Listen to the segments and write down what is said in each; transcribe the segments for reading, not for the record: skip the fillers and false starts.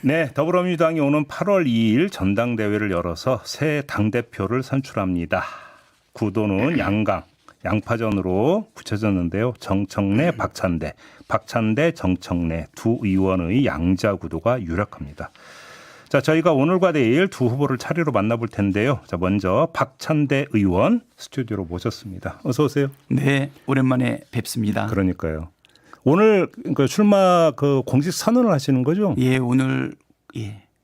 네, 더불어민주당이 오는 8월 2일 전당대회를 열어서 새 당대표를 선출합니다. 구도는 양강, 양파전으로 붙여졌는데요. 정청래, 박찬대, 박찬대, 정청래 두 의원의 양자 구도가 유력합니다. 자, 저희가 오늘과 내일 두 후보를 차례로 만나볼 텐데요. 자, 먼저 박찬대 의원 스튜디오로 모셨습니다. 어서 오세요. 네, 오랜만에 뵙습니다. 그러니까요. 오늘 출마 공식 선언을 하시는 거죠? 예, 오늘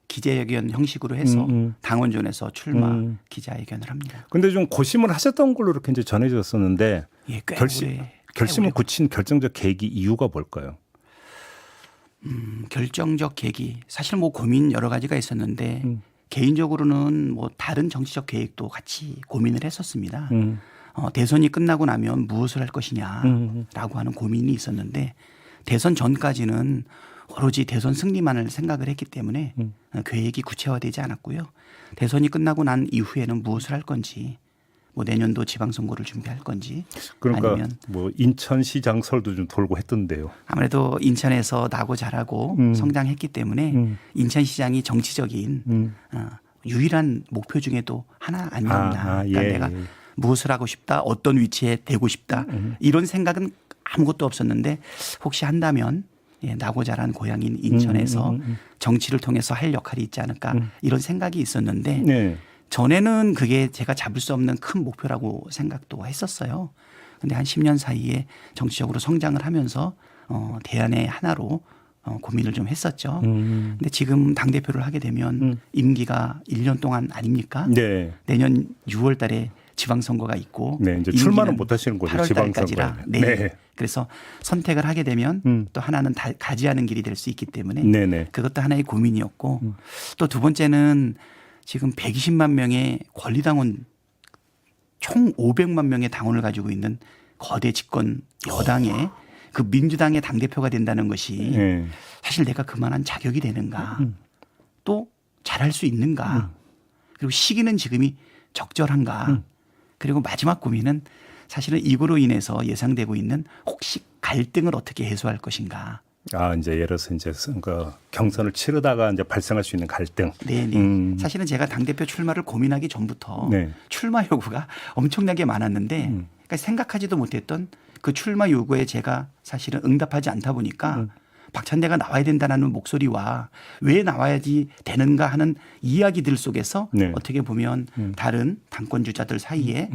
기자회견 형식으로 해서 당원전에서 출마 기자회견을 합니다. 근데 좀 고심을 하셨던 걸로 이렇게 이제 전해졌었는데 예, 꽤 결심을 굳힌 결정적 계기 이유가 뭘까요? 결정적 계기 사실 뭐 고민 여러 가지가 있었는데 개인적으로는 뭐 다른 정치적 계획도 같이 고민을 했었습니다. 대선이 끝나고 나면 무엇을 할 것이냐라고 하는 고민이 있었는데 대선 전까지는 오로지 대선 승리만을 생각을 했기 때문에 계획이 구체화되지 않았고요. 대선이 끝나고 난 이후에는 무엇을 할 건지 뭐 내년도 지방선거를 준비할 건지 그러니까 아니면 뭐 인천시장설도 좀 돌고 했던데요. 아무래도 인천에서 나고 자라고 성장했기 때문에 인천시장이 정치적인 유일한 목표 중에도 하나 아니었나. 그러니까 내가 무엇을 하고 싶다, 어떤 위치에 되고 싶다 이런 생각은 아무것도 없었는데 혹시 한다면 나고 자란 고향인 인천에서 정치를 통해서 할 역할이 있지 않을까 이런 생각이 있었는데 네. 전에는 그게 제가 잡을 수 없는 큰 목표라고 생각도 했었어요. 그런데 한 10년 사이에 정치적으로 성장을 하면서 대안의 하나로 고민을 좀 했었죠. 근데 지금 당대표를 하게 되면 임기가 1년 동안 아닙니까? 네. 내년 6월 달에 지방선거가 있고 네, 이제 출마는 못 하시는 거죠. 8월 지방선거에. 달까지라. 네. 그래서 선택을 하게 되면 또 하나는 가지 않은 길이 될 수 있기 때문에 네네. 그것도 하나의 고민이었고 또 두 번째는 지금 120만 명의 권리당원 총 500만 명의 당원을 가지고 있는 거대 집권 여당의 그 민주당의 당대표가 된다는 것이 네. 사실 내가 그만한 자격이 되는가 또 잘할 수 있는가 그리고 시기는 지금이 적절한가 그리고 마지막 고민은 사실은 이거로 인해서 예상되고 있는 혹시 갈등을 어떻게 해소할 것인가. 아, 이제 예를 들어서 이제 경선을 치르다가 이제 발생할 수 있는 갈등. 네. 사실은 제가 당대표 출마를 고민하기 전부터 네. 출마 요구가 엄청나게 많았는데 그러니까 생각하지도 못했던 그 출마 요구에 제가 사실은 응답하지 않다 보니까 박찬대가 나와야 된다는 목소리와 왜 나와야지 되는가 하는 이야기들 속에서 네. 어떻게 보면 다른 당권 주자들 사이에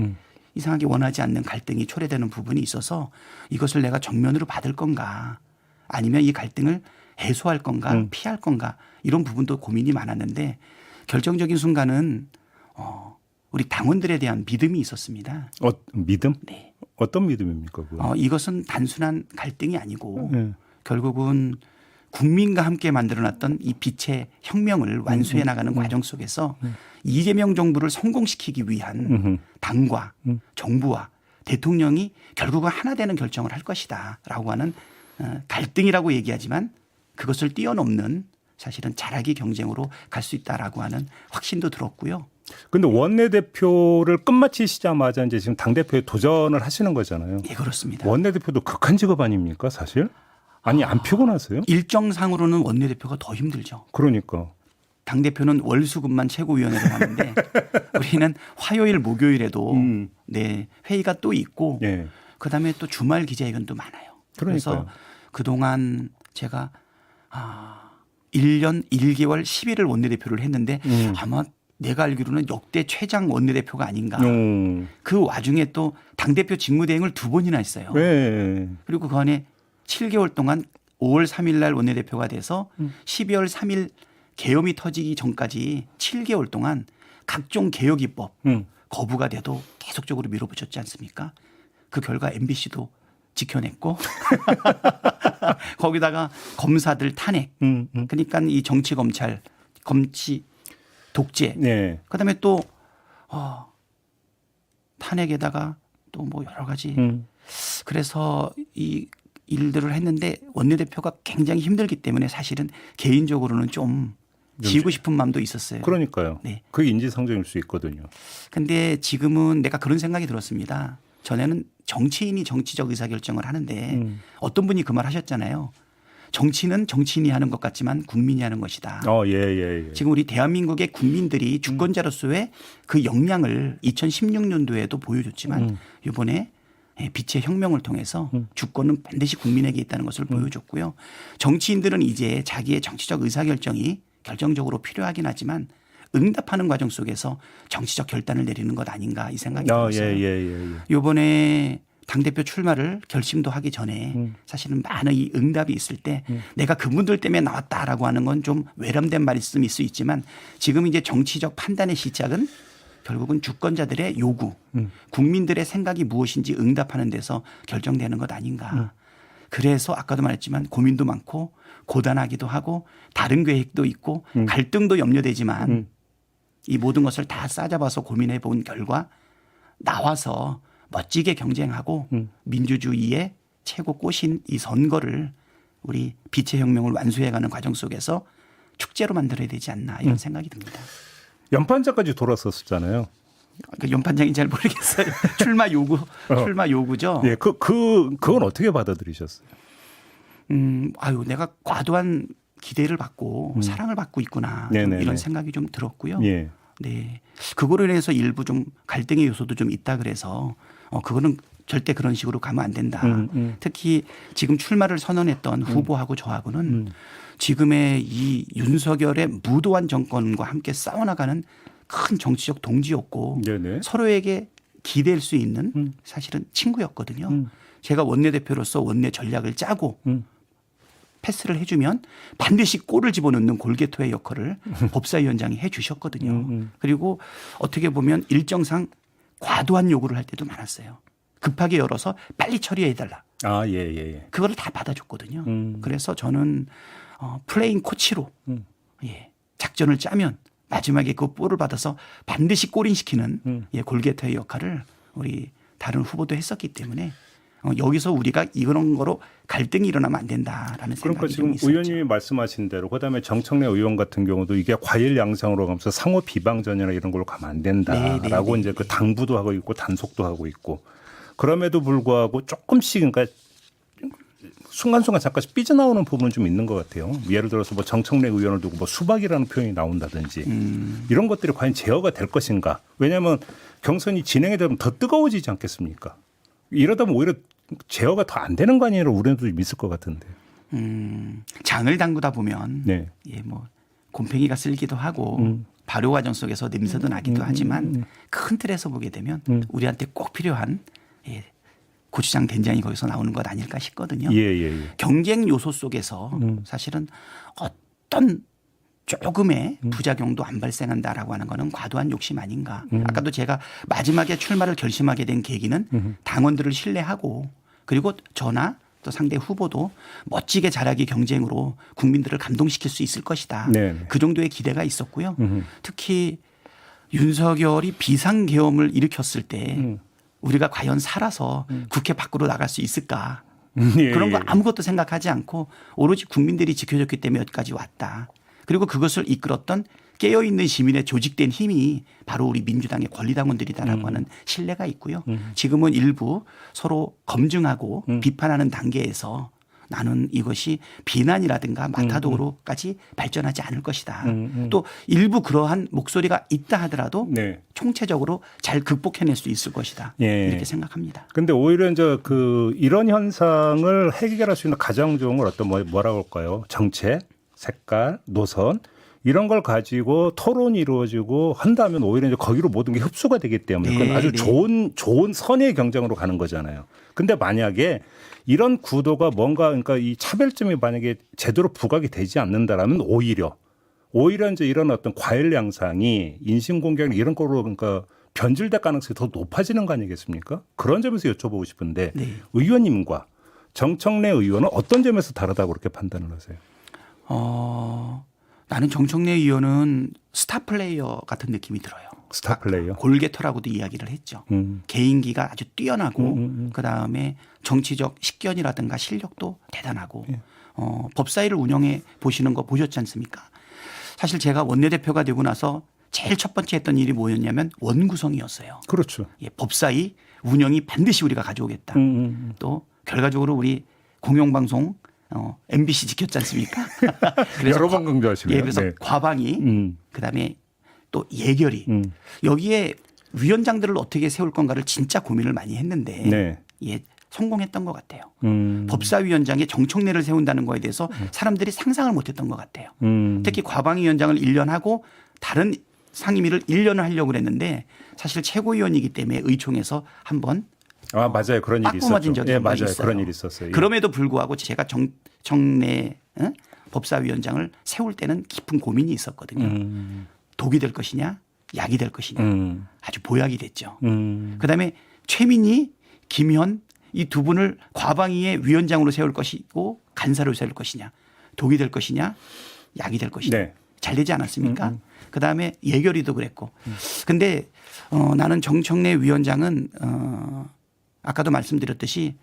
이상하게 원하지 않는 갈등이 초래되는 부분이 있어서 이것을 내가 정면으로 받을 건가 아니면 이 갈등을 해소할 건가 피할 건가 이런 부분도 고민이 많았는데 결정적인 순간은 우리 당원들에 대한 믿음이 있었습니다. 믿음? 네. 어떤 믿음입니까? 이것은 단순한 갈등이 아니고 네. 결국은 국민과 함께 만들어놨던 이 빛의 혁명을 완수해 나가는 과정 속에서 이재명 정부를 성공시키기 위한 당과 정부와 대통령이 결국은 하나 되는 결정을 할 것이다라고 하는 갈등이라고 얘기하지만 그것을 뛰어넘는 사실은 잘하기 경쟁으로 갈 수 있다라고 하는 확신도 들었고요. 근데 원내대표를 끝마치시자마자 이제 지금 당대표에 도전을 하시는 거잖아요. 예, 그렇습니다. 원내대표도 극한 직업 아닙니까, 사실? 아니, 안 피곤하세요? 일정상으로는 원내대표가 더 힘들죠. 그러니까. 당대표는 월수금만 최고위원회를 하는데 우리는 화요일 목요일에도 네, 회의가 또 있고 예. 그다음에 또 주말 기자회견도 많아요. 그러니까요. 그래서 그동안 제가 1년 1개월 10일을 원내대표를 했는데 아마 내가 알기로는 역대 최장 원내대표가 아닌가. 그 와중에 또 당대표 직무대행을 2번이나 했어요. 네. 그리고 그 안에 7개월 동안 5월 3일 날 원내대표가 돼서 12월 3일 계엄이 터지기 전까지 7개월 동안 각종 개혁 입법 거부가 돼도 계속적으로 밀어붙였지 않습니까? 그 결과 MBC도 지켜냈고 거기다가 검사들 탄핵 그러니까 이 정치 검찰 검치 독재 네. 그다음에 또 탄핵에다가 또 뭐 여러 가지 그래서 이 일들을 했는데 원내대표가 굉장히 힘들기 때문에 사실은 개인적으로는 좀 지고 싶은 마음도 있었어요. 그러니까요. 네. 그게 인지상정일 수 있거든요. 근데 지금은 내가 그런 생각이 들었습니다. 전에는 정치인이 정치적 의사결정을 하는데 어떤 분이 그 말 하셨잖아요. 정치는 정치인이 하는 것 같지만 국민이 하는 것이다. 예. 지금 우리 대한민국의 국민들이 주권자로서의 그 역량을 2016년도에도 보여줬지만 이번에 빛의 혁명을 통해서 주권은 반드시 국민에게 있다는 것을 보여줬고요. 정치인들은 이제 자기의 정치적 의사결정이 결정적으로 필요하긴 하지만 응답하는 과정 속에서 정치적 결단을 내리는 것 아닌가 이 생각이 들었어요. 이번에 당대표 출마를 결심도 하기 전에 사실은 많은 이 응답이 있을 때 내가 그분들 때문에 나왔다라고 하는 건 좀 외람된 말씀일 수 있지만 지금 이제 정치적 판단의 시작은 결국은 주권자들의 요구, 국민들의 생각이 무엇인지 응답하는 데서 결정되는 것 아닌가. 그래서 아까도 말했지만 고민도 많고 고단하기도 하고 다른 계획도 있고 갈등도 염려되지만 이 모든 것을 다 싸잡아서 고민해 본 결과 나와서 멋지게 경쟁하고 민주주의의 최고 꽃인 이 선거를 우리 빛의 혁명을 완수해가는 과정 속에서 축제로 만들어야 되지 않나 이런 생각이 듭니다. 연판장까지 돌았었잖아요. 그 연판장이 잘 모르겠어요. 출마 요구죠. 예, 그건 어떻게 받아들이셨어요? 아유, 내가 과도한 기대를 받고 사랑을 받고 있구나 이런 생각이 좀 들었고요. 예. 네, 그거로 인해서 일부 좀 갈등의 요소도 좀 있다 그래서 그거는 절대 그런 식으로 가면 안 된다. 특히 지금 출마를 선언했던 후보하고 저하고는 지금의 이 윤석열의 무도한 정권과 함께 싸워나가는 큰 정치적 동지였고 서로에게 기댈 수 있는 사실은 친구였거든요. 제가 원내대표로서 원내 전략을 짜고 패스를 해주면 반드시 골을 집어넣는 골게토의 역할을 법사위원장이 해 주셨거든요. 그리고 어떻게 보면 일정상 과도한 요구를 할 때도 많았어요. 급하게 열어서 빨리 처리해달라. 예. 그거를 다 받아줬거든요. 그래서 저는 플레잉 코치로 작전을 짜면 마지막에 그 볼을 받아서 반드시 골인시키는 골게토의 역할을 우리 다른 후보도 했었기 때문에 여기서 우리가 이런 거로 갈등이 일어나면 안 된다라는 생각이 그러니까 지금 좀 있었죠. 의원님이 말씀하신 대로 그다음에 정청래 의원 같은 경우도 이게 과일 양상으로 가면서 상호 비방전이나 이런 걸로 가면 안 된다라고 이제 그 당부도 하고 있고 단속도 하고 있고 그럼에도 불구하고 조금씩 그러니까 순간순간 잠깐씩 삐져나오는 부분은 좀 있는 것 같아요. 예를 들어서 뭐 정청래 의원을 두고 뭐 수박이라는 표현이 나온다든지 이런 것들이 과연 제어가 될 것인가. 왜냐하면 경선이 진행이 되면 더 뜨거워지지 않겠습니까? 이러다 보면 오히려 제어가 더 안 되는 거 아니에요? 우려도 좀 있을 것 같은데. 장을 담그다 보면 뭐 곰팡이가 쓸기도 하고 발효 과정 속에서 냄새도 나기도 하지만 큰 틀에서 보게 되면 우리한테 꼭 필요한 고추장 된장이 거기서 나오는 것 아닐까 싶거든요. 경쟁 요소 속에서 사실은 어떤 조금의 부작용도 안 발생한다라고 하는 거는 과도한 욕심 아닌가. 아까도 제가 마지막에 출마를 결심하게 된 계기는 당원들을 신뢰하고 그리고 저나 또 상대 후보도 멋지게 잘하기 경쟁으로 국민들을 감동시킬 수 있을 것이다. 그 정도의 기대가 있었고요. 특히 윤석열이 비상계엄을 일으켰을 때 우리가 과연 살아서 국회 밖으로 나갈 수 있을까. 그런 거 아무것도 생각하지 않고 오로지 국민들이 지켜줬기 때문에 여기까지 왔다. 그리고 그것을 이끌었던 깨어있는 시민의 조직된 힘이 바로 우리 민주당의 권리당원들이다라고 하는 신뢰가 있고요. 지금은 일부 서로 검증하고 비판하는 단계에서 나는 이것이 비난이라든가 마타도로까지 발전하지 않을 것이다. 또 일부 그러한 목소리가 있다 하더라도 총체적으로 잘 극복해낼 수 있을 것이다. 이렇게 생각합니다. 그런데 오히려 이제 이런 현상을 해결할 수 있는 가장 좋은 걸 어떤 뭐라고 할까요? 정책, 색깔, 노선 이런 걸 가지고 토론이 이루어지고 한다면 오히려 이제 거기로 모든 게 흡수가 되기 때문에 그건 아주 좋은 선의 경쟁으로 가는 거잖아요. 근데 만약에 이런 구도가 뭔가 그러니까 이 차별점이 만약에 제대로 부각이 되지 않는다라면 오히려 이제 이런 어떤 과일 양상이 인신공격 이런 거로 그러니까 변질될 가능성이 더 높아지는 거 아니겠습니까? 그런 점에서 여쭤보고 싶은데 의원님과 정청래 의원은 어떤 점에서 다르다고 그렇게 판단을 하세요? 나는 정청래 의원은 스타 플레이어 같은 느낌이 들어요. 스타 플레이어. 골게터라고도 이야기를 했죠. 개인기가 아주 뛰어나고 그다음에 정치적 식견이라든가 실력도 대단하고 법사위를 운영해 보시는 거 보셨지 않습니까? 사실 제가 원내대표가 되고 나서 제일 첫 번째 했던 일이 뭐였냐면 원구성이었어요. 그렇죠. 법사위 운영이 반드시 우리가 가져오겠다. 또 결과적으로 우리 공영방송 MBC 지켰지 않습니까? 여러 번 강조하시네요. 예, 그래서 네. 과방위, 그다음에 또 예결위 여기에 위원장들을 어떻게 세울 건가를 진짜 고민을 많이 했는데 네. 예, 성공했던 것 같아요. 법사위원장에 정청래를 세운다는 거에 대해서 사람들이 상상을 못했던 것 같아요. 특히 과방위원장을 1년 하고 다른 상임위를 1년을 하려고 그랬는데 사실 최고위원이기 때문에 의총에서 한번 맞아요. 그런 일이 빠꾸 맞은 있었죠. 적이 예, 한번 맞아요. 있어요. 그런 일이 있었어요. 예. 그럼에도 불구하고 제가 정청래 법사위원장을 세울 때는 깊은 고민이 있었거든요. 독이 될 것이냐 약이 될 것이냐 아주 보약이 됐죠. 그다음에 최민희, 김현 이 두 분을 과방위의 위원장으로 세울 것이고 간사로 세울 것이냐 독이 될 것이냐 약이 될 것이냐 네. 잘 되지 않았습니까? 그다음에 예결위도 그랬고. 근데 나는 정청래 위원장은 아까도 말씀드렸듯이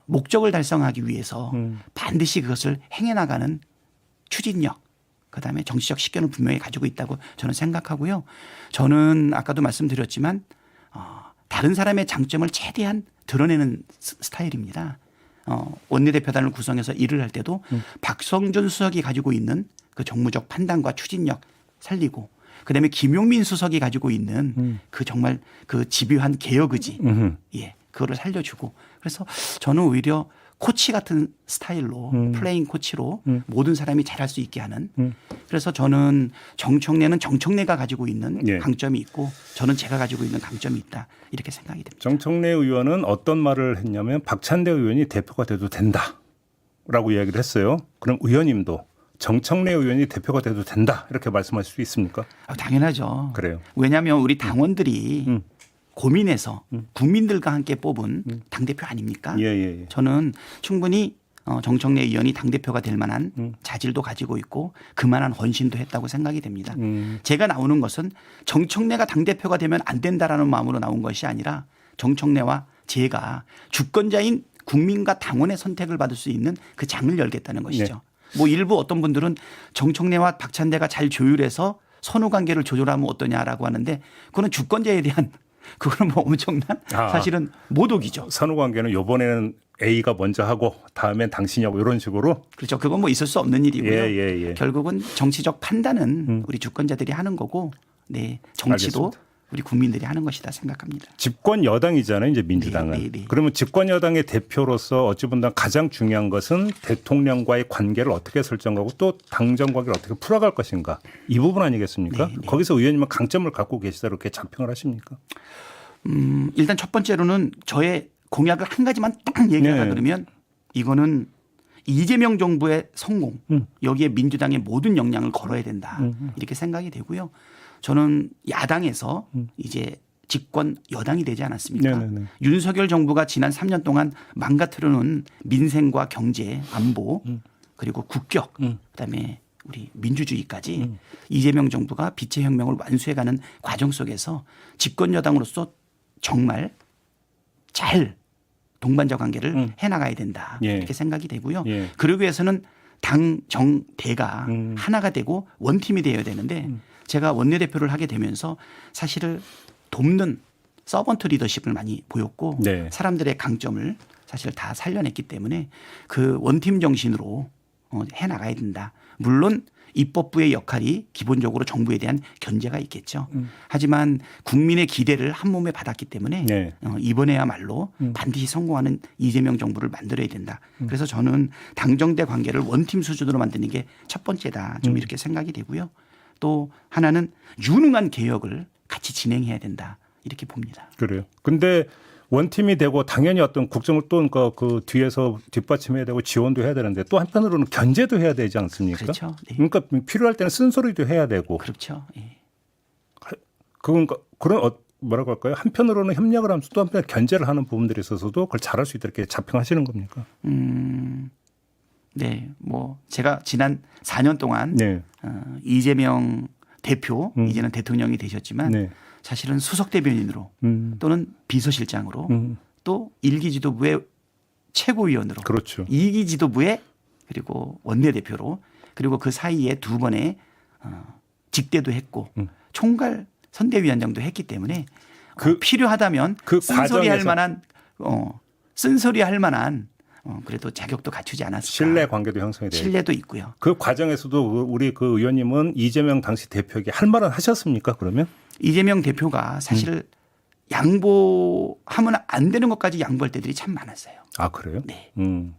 목적을 달성하기 위해서 반드시 그것을 행해나가는 추진력 그다음에 정치적 식견을 분명히 가지고 있다고 저는 생각하고요. 저는 아까도 말씀드렸지만 다른 사람의 장점을 최대한 드러내는 스타일입니다. 원내대표단을 구성해서 일을 할 때도 박성준 수석이 가지고 있는 그 정무적 판단과 추진력 살리고 그다음에 김용민 수석이 가지고 있는 그 정말 그 집요한 개혁 의지 예, 그거를 살려주고 그래서 저는 오히려 코치 같은 스타일로 플레잉 코치로 모든 사람이 잘할 수 있게 하는 그래서 저는 정청래는 정청래가 가지고 있는 예. 강점이 있고 저는 제가 가지고 있는 강점이 있다 이렇게 생각이 됩니다. 정청래 의원은 어떤 말을 했냐면 박찬대 의원이 대표가 돼도 된다라고 이야기를 했어요. 그럼 의원님도 정청래 의원이 대표가 돼도 된다 이렇게 말씀하실 수 있습니까? 당연하죠. 그래요. 왜냐하면 우리 당원들이 고민해서 국민들과 함께 뽑은 당대표 아닙니까? 예. 저는 충분히 정청래 의원이 당대표가 될 만한 자질도 가지고 있고 그만한 헌신도 했다고 생각이 됩니다. 제가 나오는 것은 정청래가 당대표가 되면 안 된다라는 마음으로 나온 것이 아니라 정청래와 제가 주권자인 국민과 당원의 선택을 받을 수 있는 그 장을 열겠다는 것이죠. 뭐 일부 어떤 분들은 정청래와 박찬대가 잘 조율해서 선후 관계를 조절하면 어떠냐라고 하는데 그거는 주권자에 대한 그거는 뭐 엄청난 사실은 모독이죠. 선후 관계는 이번에는 A가 먼저 하고 다음엔 당신이 하고 이런 식으로. 그렇죠. 그건 뭐 있을 수 없는 일이고요. 예. 결국은 정치적 판단은 우리 주권자들이 하는 거고 네, 정치도 알겠습니다. 우리 국민들이 하는 것이다 생각합니다. 집권 여당이잖아요, 이제 민주당은. 네. 그러면 집권 여당의 대표로서 어찌 보면 가장 중요한 것은 대통령과의 관계를 어떻게 설정하고 또 당정 관계를 어떻게 풀어갈 것인가 이 부분 아니겠습니까? 네. 거기서 의원님은 강점을 갖고 계시다 이렇게 자평을 하십니까? 일단 첫 번째로는 저의 공약을 한 가지만 딱 얘기하자 그러면 이거는 이재명 정부의 성공 여기에 민주당의 모든 역량을 걸어야 된다 이렇게 생각이 되고요. 저는 야당에서 이제 집권 여당이 되지 않았습니까? 네네네. 윤석열 정부가 지난 3년 동안 망가뜨려놓은 민생과 경제, 안보 그리고 국격 그다음에 우리 민주주의까지 이재명 정부가 빛의 혁명을 완수해가는 과정 속에서 집권 여당으로서 정말 잘 동반자 관계를 해나가야 된다 예. 이렇게 생각이 되고요. 예. 그러기 위해서는 당, 정, 대가 하나가 되고 원팀이 되어야 되는데 제가 원내대표를 하게 되면서 사실을 돕는 서번트 리더십을 많이 보였고 네. 사람들의 강점을 사실 다 살려냈기 때문에 그 원팀 정신으로 해나가야 된다. 물론 입법부의 역할이 기본적으로 정부에 대한 견제가 있겠죠. 하지만 국민의 기대를 한 몸에 받았기 때문에 네. 이번에야말로 반드시 성공하는 이재명 정부를 만들어야 된다. 그래서 저는 당정대 관계를 원팀 수준으로 만드는 게 첫 번째다. 좀 이렇게 생각이 되고요. 또 하나는 유능한 개혁을 같이 진행해야 된다. 이렇게 봅니다. 그래요. 근데 원팀이 되고 당연히 어떤 국정을 또 그 뒤에서 뒷받침해야 되고 지원도 해야 되는데 또 한편으로는 견제도 해야 되지 않습니까? 그렇죠. 네. 그러니까 필요할 때는 쓴소리도 해야 되고. 그렇죠. 예. 그러니까 그런 뭐라고 할까요? 한편으로는 협력을 하면서 또 한편 견제를 하는 부분들이 있어서도 그걸 잘할 수 있다 이렇게 자평하시는 겁니까? 네. 뭐 제가 지난 4년 동안 네. 이재명 대표 이제는 대통령이 되셨지만 네. 사실은 수석 대변인으로 또는 비서실장으로 또 1기 지도부의 최고위원으로 그렇죠. 2기 지도부의 그리고 원내대표로 그리고 그 사이에 두 번의 직대도 했고 총괄 선대위원장도 했기 때문에 필요하다면 그 쓴소리할 과정에서 만한 쓴소리할 만한 그래도 자격도 갖추지 않았을까. 신뢰 관계도 형성이 돼요. 신뢰도 있고요. 그 과정에서도 우리 그 의원님은 이재명 당시 대표에게 할 말은 하셨습니까? 그러면 이재명 대표가 사실 양보하면 안 되는 것까지 양보할 때들이 참 많았어요. 아 그래요? 네. 음.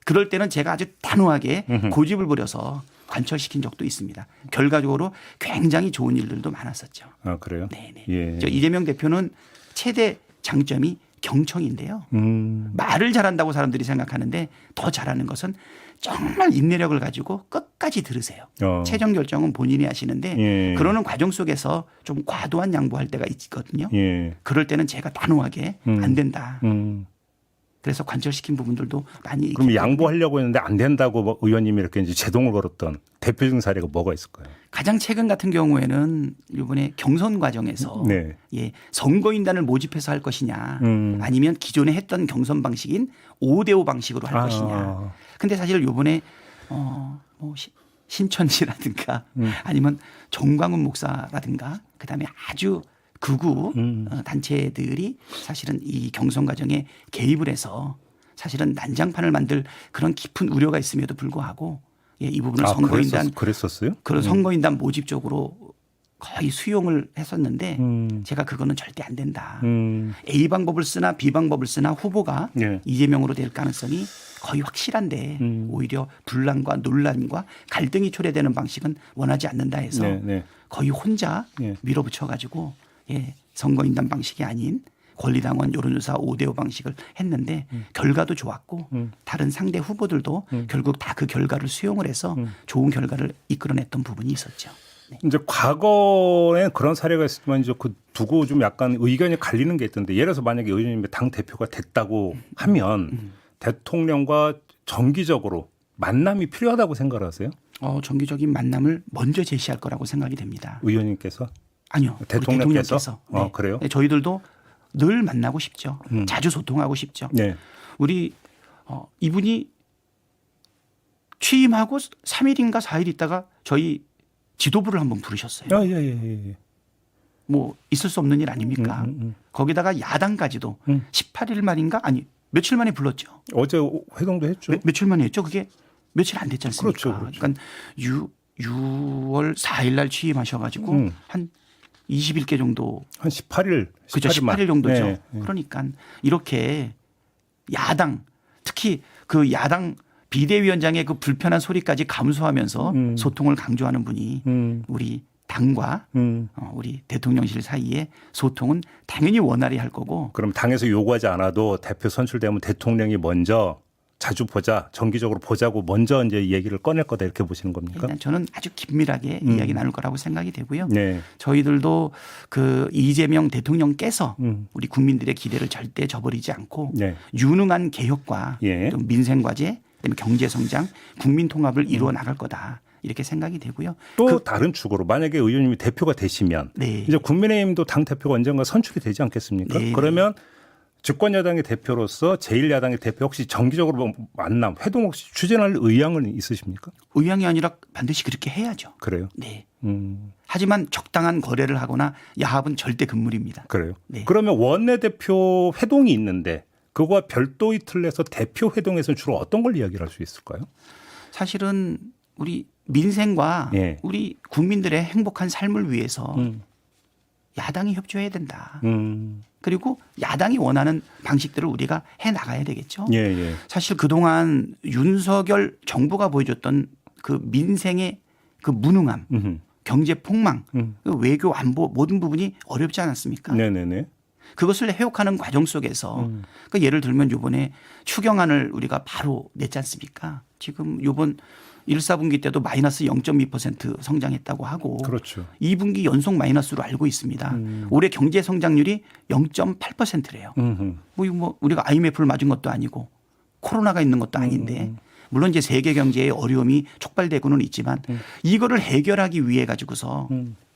그럴 때는 제가 아주 단호하게 고집을 부려서 관철시킨 적도 있습니다. 결과적으로 굉장히 좋은 일들도 많았었죠. 아 그래요? 네네. 예. 저 이재명 대표는 최대 장점이 경청인데요. 음. 말을 잘한다고 사람들이 생각하는데 더 잘하는 것은 정말 인내력을 가지고 끝까지 들으세요. 최종 결정은 본인이 하시는데 예. 그러는 과정 속에서 좀 과도한 양보할 때가 있거든요. 예. 그럴 때는 제가 단호하게 안 된다. 그래서 관철시킨 부분들도 많이 그럼 있기 때문에 양보하려고 했는데 안 된다고 뭐 의원님이 이렇게 이제 제동을 걸었던 대표적인 사례가 뭐가 있을까요? 가장 최근 같은 경우에는 이번에 경선 과정에서 네. 예, 선거인단을 모집해서 할 것이냐 아니면 기존에 했던 경선 방식인 5대5 방식으로 할 것이냐. 근데 사실 이번에 뭐 신천지라든가 아니면 정광훈 목사라든가 그다음에 아주 극우 단체들이 사실은 이 경선 과정에 개입을 해서 사실은 난장판을 만들 그런 깊은 우려가 있음에도 불구하고 예, 이 부분을 선거인단 그랬었어요? 그런 선거인단 모집 쪽으로 거의 수용을 했었는데 제가 그거는 절대 안 된다. A 방법을 쓰나 B 방법을 쓰나 후보가 예. 이재명으로 될 가능성이 거의 확실한데 오히려 분란과 논란과 갈등이 초래되는 방식은 원하지 않는다 해서 네, 네. 거의 혼자 예. 밀어붙여 가지고 예, 선거인단 방식이 아닌 권리당원 여론조사 5대5 방식을 했는데 결과도 좋았고 다른 상대 후보들도 결국 다 그 결과를 수용을 해서 좋은 결과를 이끌어냈던 부분이 있었죠. 네. 이제 과거에 그런 사례가 있었지만 이제 그 두고 좀 약간 의견이 갈리는 게 있던데 예를 들어서 만약에 의원님이 당 대표가 됐다고 하면 대통령과 정기적으로 만남이 필요하다고 생각하세요? 정기적인 만남을 먼저 제시할 거라고 생각이 됩니다. 의원님께서? 아니요. 우리 대통령께서? 네. 그래요? 네, 저희들도 늘 만나고 싶죠. 자주 소통하고 싶죠. 네. 우리 이분이 취임하고 3일인가 4일 있다가 저희 지도부를 한번 부르셨어요. 예. 뭐 있을 수 없는 일 아닙니까? 거기다가 야당까지도 18일 만인가 아니 며칠 만에 불렀죠. 어제 회동도 했죠. 며칠 만에 했죠. 그게 며칠 안 됐지 않습니까? 그렇죠. 그러니까 6월 4일 날 취임하셔가지고 한 20일 정도 한 18일. 그죠. 18일 정도죠. 네. 그러니까 이렇게 야당 특히 그 야당 비대위원장의 그 불편한 소리까지 감수하면서 소통을 강조하는 분이 우리 당과 우리 대통령실 사이의 소통은 당연히 원활히 할 거고. 그럼 당에서 요구하지 않아도 대표 선출되면 대통령이 먼저 자주 보자, 정기적으로 보자고 먼저 이제 얘기를 꺼낼 거다 이렇게 보시는 겁니까? 저는 아주 긴밀하게 이야기 나눌 거라고 생각이 되고요. 네. 저희들도 그 이재명 대통령께서 우리 국민들의 기대를 절대 저버리지 않고 네. 유능한 개혁과 예. 또 민생 과제, 그다음에 경제 성장, 국민 통합을 이루어 나갈 거다. 이렇게 생각이 되고요. 또 다른 축으로 만약에 의원님이 대표가 되시면 네. 이제 국민의힘도 당 대표가 언젠가 선출이 되지 않겠습니까? 네. 그러면 집권 여당의 대표로서 제1야당의 대표 혹시 정기적으로 만남, 회동 혹시 추진할 의향은 있으십니까? 의향이 아니라 반드시 그렇게 해야죠. 그래요. 네. 하지만 적당한 거래를 하거나 야합은 절대 금물입니다. 그래요. 네. 그러면 원내대표 회동이 있는데 그거와 별도의 틀에서 대표 회동에서는 주로 어떤 걸 이야기를 할 수 있을까요? 사실은 우리 민생과 예. 우리 국민들의 행복한 삶을 위해서 야당이 협조해야 된다. 그리고 야당이 원하는 방식들을 우리가 해 나가야 되겠죠. 예, 예. 사실 그동안 윤석열 정부가 보여줬던 그 민생의 그 무능함, 경제 폭망, 그 외교 안보 모든 부분이 어렵지 않았습니까? 네네네. 그것을 회복하는 과정 속에서 그 예를 들면 이번에 추경안을 우리가 바로 냈지 않습니까? 지금 이번 1사분기 때도 마이너스 0.2% 성장했다고 하고 그렇죠. 2분기 연속 마이너스로 알고 있습니다. 올해 경제 성장률이 0.8%래요. 뭐 우리가 IMF를 맞은 것도 아니고 코로나가 있는 것도 아닌데 물론 이제 세계 경제의 어려움이 촉발되고는 있지만 이거를 해결하기 위해 가지고서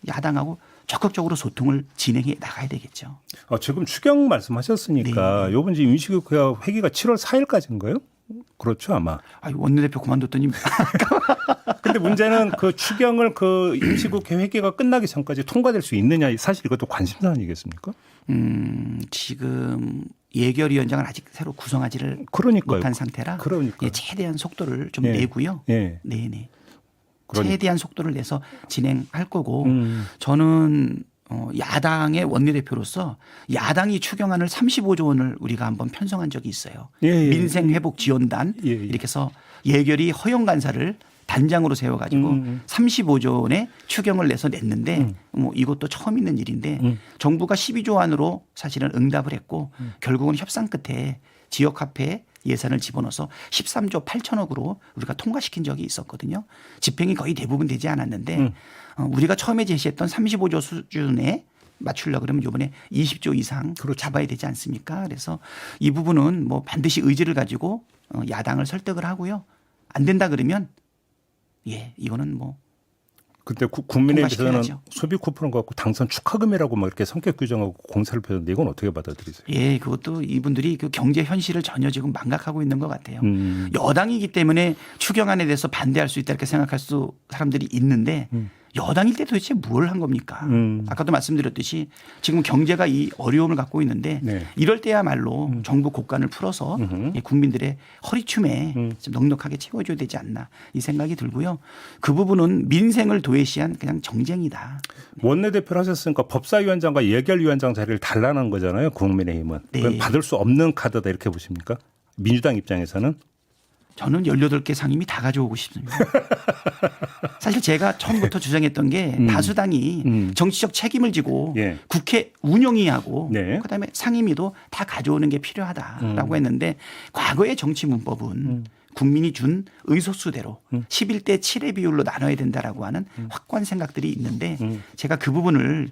야당하고 적극적으로 소통을 진행해 나가야 되겠죠. 지금 추경 말씀하셨으니까 네. 요번 이제 윤식국회 회기가 7월 4일까지인가요? 그렇죠 아마. 원내대표 그만뒀더니. 근데 문제는 그 추경을 그 임시국회 회기가 끝나기 전까지 통과될 수 있느냐 사실 이것도 관심사 아니겠습니까? 지금 예결위원장을 아직 새로 구성하지를 그러니까요. 못한 상태라 그러니까요. 예, 최대한 속도를 좀 예. 내고요. 예. 네네. 그러니까. 최대한 속도를 내서 진행할 거고 저는 야당의 원내대표로서 야당이 추경안을 35조 원을 우리가 한번 편성한 적이 있어요. 예. 민생회복지원단 예. 이렇게 해서 예결위 허용간사를 단장으로 세워가지고 35조 원의 추경을 내서 냈는데 뭐 이것도 처음 있는 일인데 정부가 12조 원으로 사실은 응답을 했고 결국은 협상 끝에 지역화폐 예산을 집어넣어서 13조 8천억으로 우리가 통과시킨 적이 있었거든요. 집행이 거의 대부분 되지 않았는데 우리가 처음에 제시했던 35조 수준에 맞추려고 그러면 이번에 20조 이상 잡아야 되지 않습니까? 그래서 이 부분은 뭐 반드시 의지를 가지고 야당을 설득을 하고요. 안 된다 그러면 예, 이거는 뭐 근데 국민의힘에서는 통과시켜야죠. 소비 쿠폰을 갖고 당선 축하금이라고 막 이렇게 성격 규정하고 공세를 펴는데 이건 어떻게 받아들이세요? 예, 그것도 이분들이 그 경제 현실을 전혀 지금 망각하고 있는 것 같아요. 여당이기 때문에 추경안에 대해서 반대할 수 있다 이렇게 생각할 수 사람들이 있는데 여당일 때 도대체 뭘 한 겁니까? 아까도 말씀드렸듯이 지금 경제가 이 어려움을 갖고 있는데 네. 이럴 때야말로 정부 곳간을 풀어서 국민들의 허리춤에 좀 넉넉하게 채워줘야 되지 않나 이 생각이 들고요. 그 부분은 민생을 도외시한 그냥 정쟁이다. 원내대표를 하셨으니까 법사위원장과 예결위원장 자리를 달라는 거잖아요. 국민의힘은. 네. 그럼 받을 수 없는 카드다 이렇게 보십니까? 민주당 입장에서는. 저는 18개 상임위 다 가져오고 싶습니다. 사실 제가 처음부터 주장했던 게 다수당이 정치적 책임을 지고 예. 국회 운영위하고 네. 그다음에 상임위도 다 가져오는 게 필요하다라고 했는데 과거의 정치 문법은 국민이 준 의소수대로 11대 7의 비율로 나눠야 된다라고 하는 확고한 생각들이 있는데 제가 그 부분을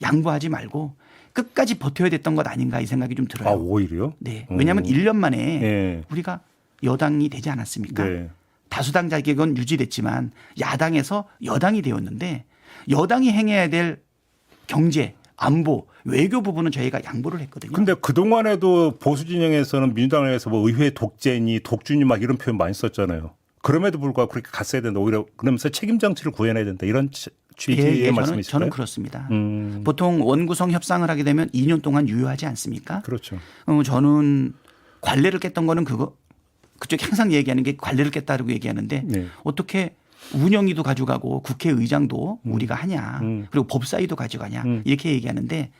양보하지 말고 끝까지 버텨야 됐던 것 아닌가 이 생각이 좀 들어요. 아, 오히려? 네. 왜냐하면 1년 만에 예. 우리가 여당이 되지 않았습니까? 네. 다수당 자격은 유지됐지만 야당에서 여당이 되었는데 여당이 행해야 될 경제, 안보, 외교 부분은 저희가 양보를 했거든요. 근데 그동안에도 보수 진영에서는 민주당에서 뭐 의회 독재니 독주니 막 이런 표현 많이 썼잖아요. 그럼에도 불구하고 그렇게 갔어야 된다. 오히려 그러면서 책임 정치를 구현해야 된다. 이런 취지의 예, 말씀이실까요? 저는 그렇습니다. 보통 원구성 협상을 하게 되면 2년 동안 유효하지 않습니까? 그렇죠. 저는 관례를 깼던 거는 그쪽이 항상 얘기하는 게 관례를 깼다고 얘기하는데 네. 어떻게 운영위도 가져가고 국회의장도 우리가 하냐 그리고 법사위도 가져가냐 이렇게 얘기하는데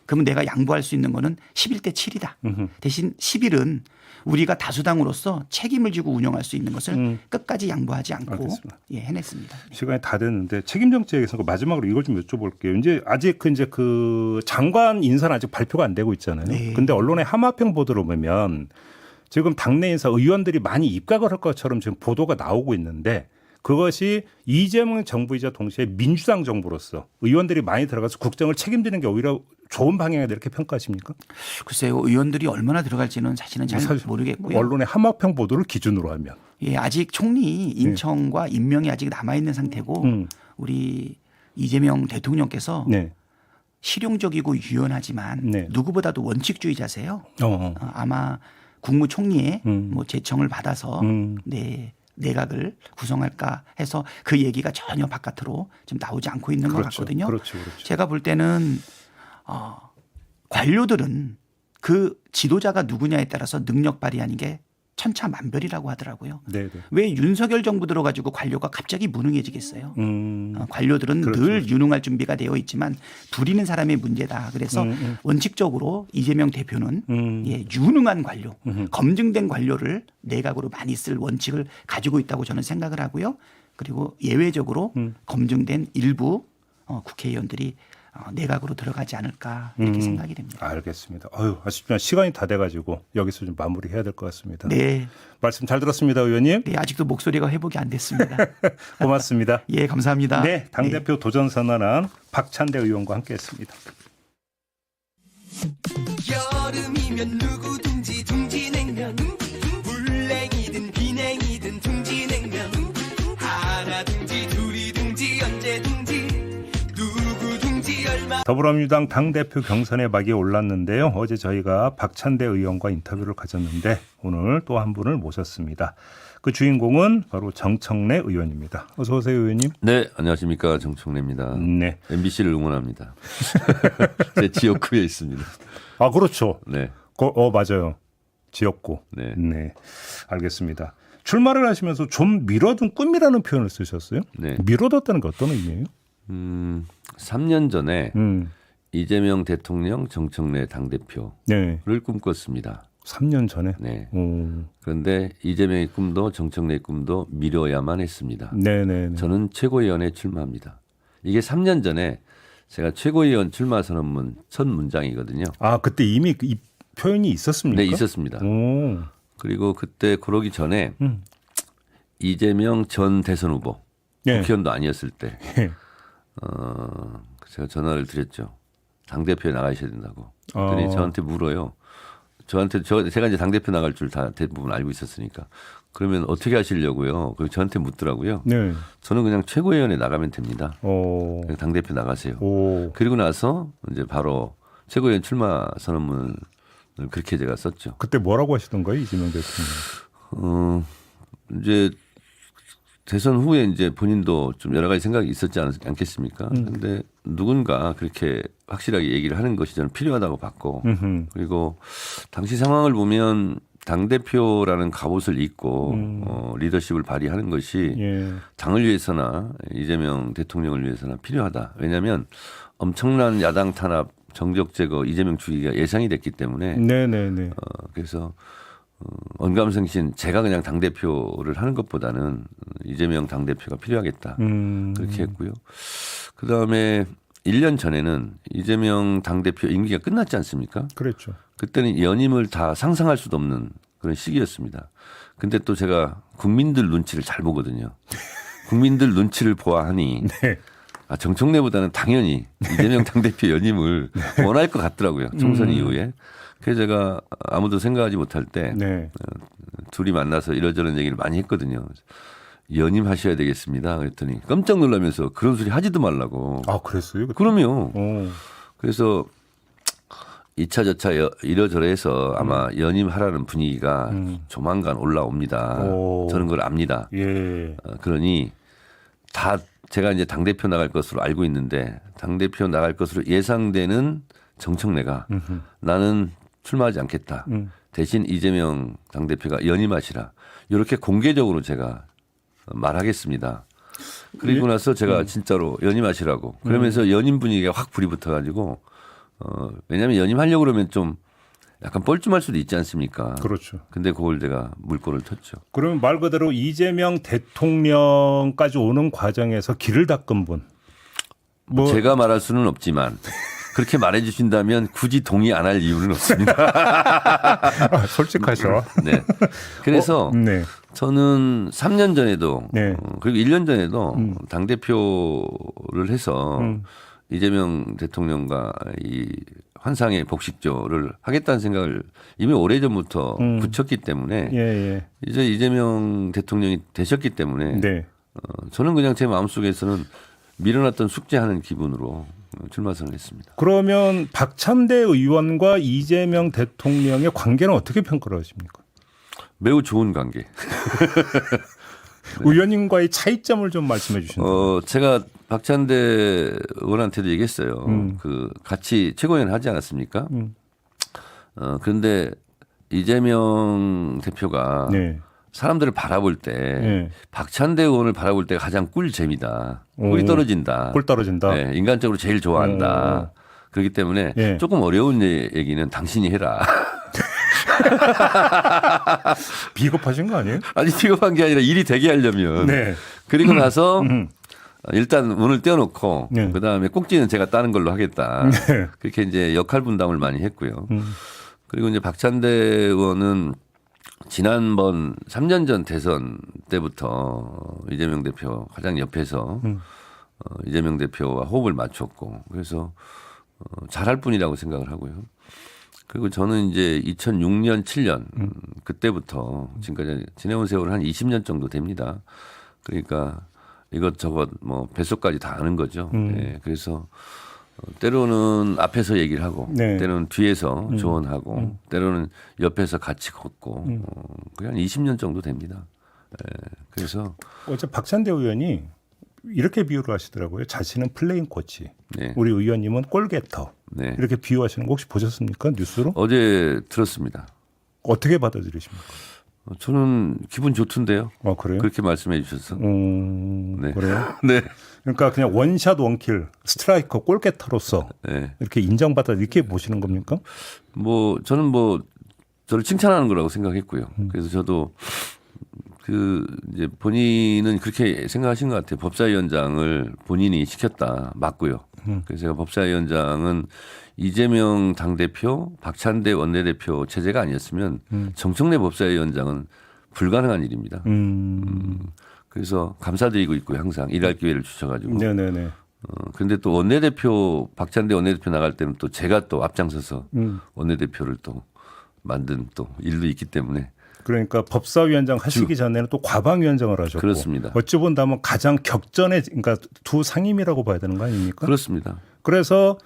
그러면 내가 양보할 수 있는 거는 11대 7이다. 대신 11은 우리가 다수당으로서 책임을 지고 운영할 수 있는 것을 끝까지 양보하지 않고 알겠습니다. 예, 해냈습니다. 시간이 다 됐는데 책임 정치에서 마지막으로 이걸 좀 여쭤볼게요. 이제 아직 그 장관 인사는 아직 발표가 안 되고 있잖아요. 네. 근데 언론의 하마평 보도를 보면 지금 당내 인사 의원들이 많이 입각을 할 것처럼 지금 보도가 나오고 있는데 그것이 이재명 정부이자 동시에 민주당 정부로서 의원들이 많이 들어가서 국정을 책임지는 게 오히려 좋은 방향이다 이렇게 평가하십니까? 글쎄요. 의원들이 얼마나 들어갈지는 사실은 잘 사실 모르겠고요. 언론의 하마평 보도를 기준으로 하면. 예, 아직 총리 인청과 임명이 아직 남아있는 상태고 우리 이재명 대통령께서 네. 실용적이고 유연하지만 네. 누구보다도 원칙주의자세요. 어. 아마 국무총리의 뭐 제청을 받아서 내각을 구성할까 해서 그 얘기가 전혀 바깥으로 좀 나오지 않고 있는 것 같거든요. 그렇죠. 제가 볼 때는 관료들은 그 지도자가 누구냐에 따라서 능력 발휘하는 게 천차만별이라고 하더라고요. 네네. 왜 윤석열 정부 들어가지고 관료가 갑자기 무능해지겠어요? 관료들은 그렇죠. 늘 유능할 준비가 되어 있지만 부리는 사람의 문제다. 그래서 원칙적으로 이재명 대표는 예, 유능한 관료, 검증된 관료를 내각으로 많이 쓸 원칙을 가지고 있다고 저는 생각을 하고요. 그리고 예외적으로 검증된 일부 국회의원들이 내각으로 들어가지 않을까 이렇게 생각이 됩니다. 알겠습니다. 아쉽지만 시간이 다 돼가지고 여기서 좀 마무리해야 될 것 같습니다. 네. 말씀 잘 들었습니다, 의원님. 네, 아직도 목소리가 회복이 안 됐습니다. 고맙습니다. 예, 감사합니다. 네, 당대표 도전 선언한 박찬대 의원과 함께했습니다. 여름이면 누구든지 둥지냉면 물냉이든 비냉이든 둥지냉면 하나 둥지 둘이 둥지 언제 둥지 누구 둥지 둥지 얼마 더불어민주당 당대표 경선의 막이 올랐는데요. 어제 저희가 박찬대 의원과 인터뷰를 가졌는데 오늘 또 한 분을 모셨습니다. 그 주인공은 바로 정청래 의원입니다. 어서 오세요, 의원님. 네, 안녕하십니까. 정청래입니다. 네. MBC를 응원합니다. 제 지역구에 있습니다. 아, 그렇죠. 네. 맞아요. 지역구. 네. 네. 알겠습니다. 출마를 하시면서 좀 미뤄둔 꿈이라는 표현을 쓰셨어요. 네. 미뤄뒀다는 게 어떤 의미예요? 3년 전에 음. 이재명 대통령 정청래 당대표를 네. 꿈꿨습니다. 3년 전에. 네. 오. 그런데 이재명의 꿈도 정청래의 꿈도 미뤄야만 했습니다. 네네. 저는 최고위원에 출마합니다. 이게 3년 전에 제가 최고위원 출마 선언문 첫 문장이거든요. 아, 그때 이미 이 표현이 있었습니까? 네, 있었습니다. 오. 그리고 그때 그러기 전에 음. 이재명 전 대선 후보 네. 국회의원도 아니었을 때 예. 제가 전화를 드렸죠. 당대표에 나가셔야 된다고. 그랬더니 어. 저한테 물어요. 제가 이제 당대표 나갈 줄 다 대부분 알고 있었으니까. 그러면 어떻게 하시려고요? 그리고 저한테 묻더라고요. 네. 저는 그냥 최고위원에 나가면 됩니다. 오. 그냥 당대표 나가세요. 오. 그리고 나서 이제 바로 최고위원 출마 선언문을 그렇게 제가 썼죠. 그때 뭐라고 하시던 거예요, 이재명 대통령? 이제 대선 후에 이제 본인도 좀 여러 가지 생각이 있었지 않겠습니까? 그런데 누군가 그렇게 확실하게 얘기를 하는 것이 저는 필요하다고 봤고, 그리고 당시 상황을 보면 당대표라는 갑옷을 입고 리더십을 발휘하는 것이 예. 당을 위해서나 이재명 대통령을 위해서나 필요하다. 왜냐하면 엄청난 야당 탄압, 정적 제거, 이재명 주의가 예상이 됐기 때문에 네네네. 그래서 언감생신 제가 그냥 당대표를 하는 것보다는 이재명 당대표가 필요하겠다. 그렇게 했고요. 그다음에 1년 전에는 이재명 당대표 임기가 끝났지 않습니까? 그랬죠. 그때는 연임을 다 상상할 수도 없는 그런 시기였습니다. 근데 또 제가 국민들 눈치를 잘 보거든요. 국민들 눈치를 보아하니 네. 정청래보다는 당연히 이재명 당대표 연임을 원할 것 같더라고요. 총선 이후에. 그래서 제가 아무도 생각하지 못할 때 네. 둘이 만나서 이러저런 얘기를 많이 했거든요. 연임하셔야 되겠습니다. 그랬더니 깜짝 놀라면서 그런 소리 하지도 말라고. 아, 그랬어요? 그럼요. 오. 그래서 2차 저차 이러저러해서 아마 연임하라는 분위기가 조만간 올라옵니다. 오. 저는 그걸 압니다. 예. 그러니 다 제가 이제 당대표 나갈 것으로 알고 있는데 당대표 나갈 것으로 예상되는 정청래가 나는 출마하지 않겠다. 대신 이재명 당대표가 연임하시라. 이렇게 공개적으로 제가 말하겠습니다. 그리고 나서 제가 진짜로 연임하시라고. 그러면서 연임 분위기가 확 불이 붙어가지고 왜냐하면 연임하려고 그러면 좀 약간 뻘쭘할 수도 있지 않습니까? 그렇죠. 근데 그걸 제가 물꼬를 텄죠. 그러면 말 그대로 이재명 대통령까지 오는 과정에서 길을 닦은 분. 뭐 제가 말할 수는 없지만 그렇게 말해 주신다면 굳이 동의 안 할 이유는 없습니다. 솔직하셔. 네. 그래서 네. 저는 3년 전에도 네. 그리고 1년 전에도 당대표를 해서 이재명 대통령과 이 환상의 복식조를 하겠다는 생각을 이미 오래전부터 굳혔기 때문에 예, 예. 이제 이재명 대통령이 되셨기 때문에 네. 저는 그냥 제 마음속에서는 밀어놨던 숙제하는 기분으로 출마 선언했습니다. 그러면 박찬대 의원과 이재명 대통령의 관계는 어떻게 평가를 하십니까? 매우 좋은 관계. 의원님과의 차이점을 좀 말씀해 주신다면. 제가 박찬대 의원한테도 얘기했어요. 그 같이 최고위원 하지 않았습니까? 그런데 이재명 대표가 네. 사람들을 바라볼 때 네. 박찬대 의원을 바라볼 때가 가장 꿀잼이다. 꿀이 떨어진다. 꿀 떨어진다. 네, 인간적으로 제일 좋아한다. 그렇기 때문에 네. 조금 어려운 얘기는 당신이 해라. 비겁하신 거 아니에요? 아니 비겁한 게 아니라 일이 되게 하려면. 네. 그리고 나서 일단 문을 떼어놓고 네. 그다음에 꼭지는 제가 따는 걸로 하겠다. 네. 그렇게 이제 역할 분담을 많이 했고요. 그리고 이제 박찬대 의원은 지난번 3년 전 대선 때부터 이재명 대표 가장 옆에서 이재명 대표와 호흡을 맞췄고 그래서 잘할 뿐이라고 생각을 하고요. 그리고 저는 이제 2006년, 7년 그때부터 지금까지 지내온 세월은 한 20년 정도 됩니다. 그러니까 이것저것 뭐 뱃속까지 다 아는 거죠. 네, 그래서 때로는 앞에서 얘기를 하고 네. 때로는 뒤에서 조언하고 때로는 옆에서 같이 걷고 그냥 20년 정도 됩니다. 그래서 어제 박찬대 의원이 이렇게 비유를 하시더라고요. 자신은 플레잉 코치, 네. 우리 의원님은 골게터. 네. 이렇게 비유하시는 거 혹시 보셨습니까? 뉴스로? 어제 들었습니다. 어떻게 받아들이십니까? 저는 기분 좋던데요. 그래요? 그렇게 말씀해 주셔서. 네. 그래요? 네. 그러니까 그냥 원샷 원킬 스트라이커 골게터로서 네. 이렇게 인정받아 이렇게 보시는 겁니까? 뭐 저는 뭐 저를 칭찬하는 거라고 생각했고요. 그래서 저도 그 이제 본인은 그렇게 생각하신 것 같아요. 법사위원장을 본인이 시켰다. 맞고요. 그래서 제가 법사위원장은 이재명 당대표, 박찬대 원내대표 체제가 아니었으면 정청래 법사위원장은 불가능한 일입니다. 그래서 감사드리고 있고요. 항상 일할 기회를 주셔가지고. 네네네. 그런데 또 원내대표, 박찬대 원내대표 나갈 때는 또 제가 또 앞장서서 원내대표를 또 만든 또 일도 있기 때문에. 그러니까 법사위원장 하시기 전에는 또 과방위원장을 하셨고. 그렇습니다. 어찌 본다면 가장 격전의 그러니까 두 상임이라고 봐야 되는 거 아닙니까? 그렇습니다. 그래서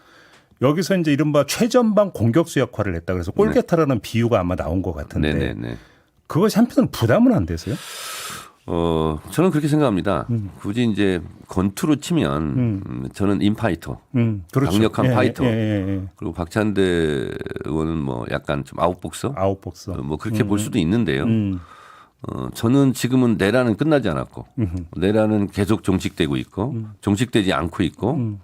여기서 이제 이른바 최전방 공격수 역할을 했다. 그래서 골게터라는 비유가 아마 나온 것 같은데. 네네네. 그것이 한편으로는 부담은 안 되세요? 저는 그렇게 생각합니다. 굳이 이제 권투로 치면 저는 인파이터, 그렇죠. 강력한 파이터. 예. 그리고 박찬대 의원은 뭐 약간 좀 아웃복서, 아웃복서. 뭐 그렇게 볼 수도 있는데요. 저는 지금은 내란은 끝나지 않았고 내란은 계속 종식되고 있고 종식되지 않고 있고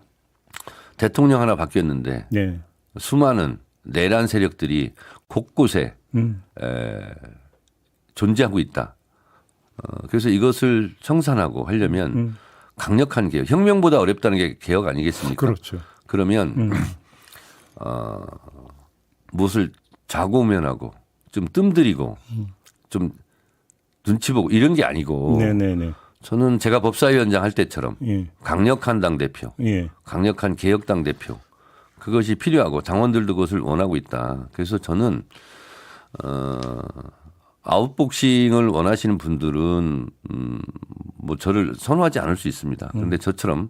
대통령 하나 바뀌었는데 네. 수많은 내란 세력들이 곳곳에 존재하고 있다. 그래서 이것을 청산하고 하려면 강력한 개혁, 혁명보다 어렵다는 게 개혁 아니겠습니까? 그렇죠. 그러면 무엇을 좌고우면하고 좀 뜸들이고 좀 눈치 보고 이런 게 아니고 네네네. 저는 제가 법사위원장 할 때처럼 예. 강력한 당대표, 예. 강력한 개혁 당대표 그것이 필요하고 당원들도 그것을 원하고 있다. 그래서 저는 아웃복싱을 원하시는 분들은 뭐 저를 선호하지 않을 수 있습니다. 그런데 저처럼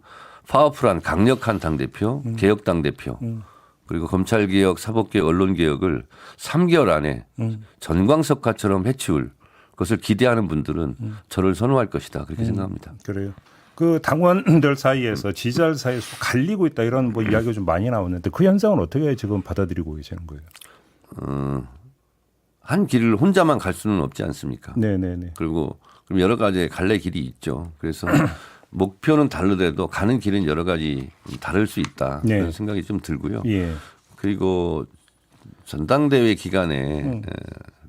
파워풀한 강력한 당대표, 개혁 당대표 그리고 검찰개혁, 사법개혁, 언론개혁을 3개월 안에 전광석화처럼 해치울 것을 기대하는 분들은 저를 선호할 것이다. 그렇게 생각합니다. 그래요. 그 당원들 사이에서 지지자들 사이에서 갈리고 있다 이런 뭐 이야기가 좀 많이 나오는데 그 현상은 어떻게 지금 받아들이고 계시는 거예요? 한 길을 혼자만 갈 수는 없지 않습니까? 네네네. 그리고 그럼 여러 가지의 갈래 길이 있죠. 그래서 목표는 다르더라도 가는 길은 여러 가지 다를 수 있다. 네. 그런 생각이 좀 들고요. 예. 그리고 전당대회 기간에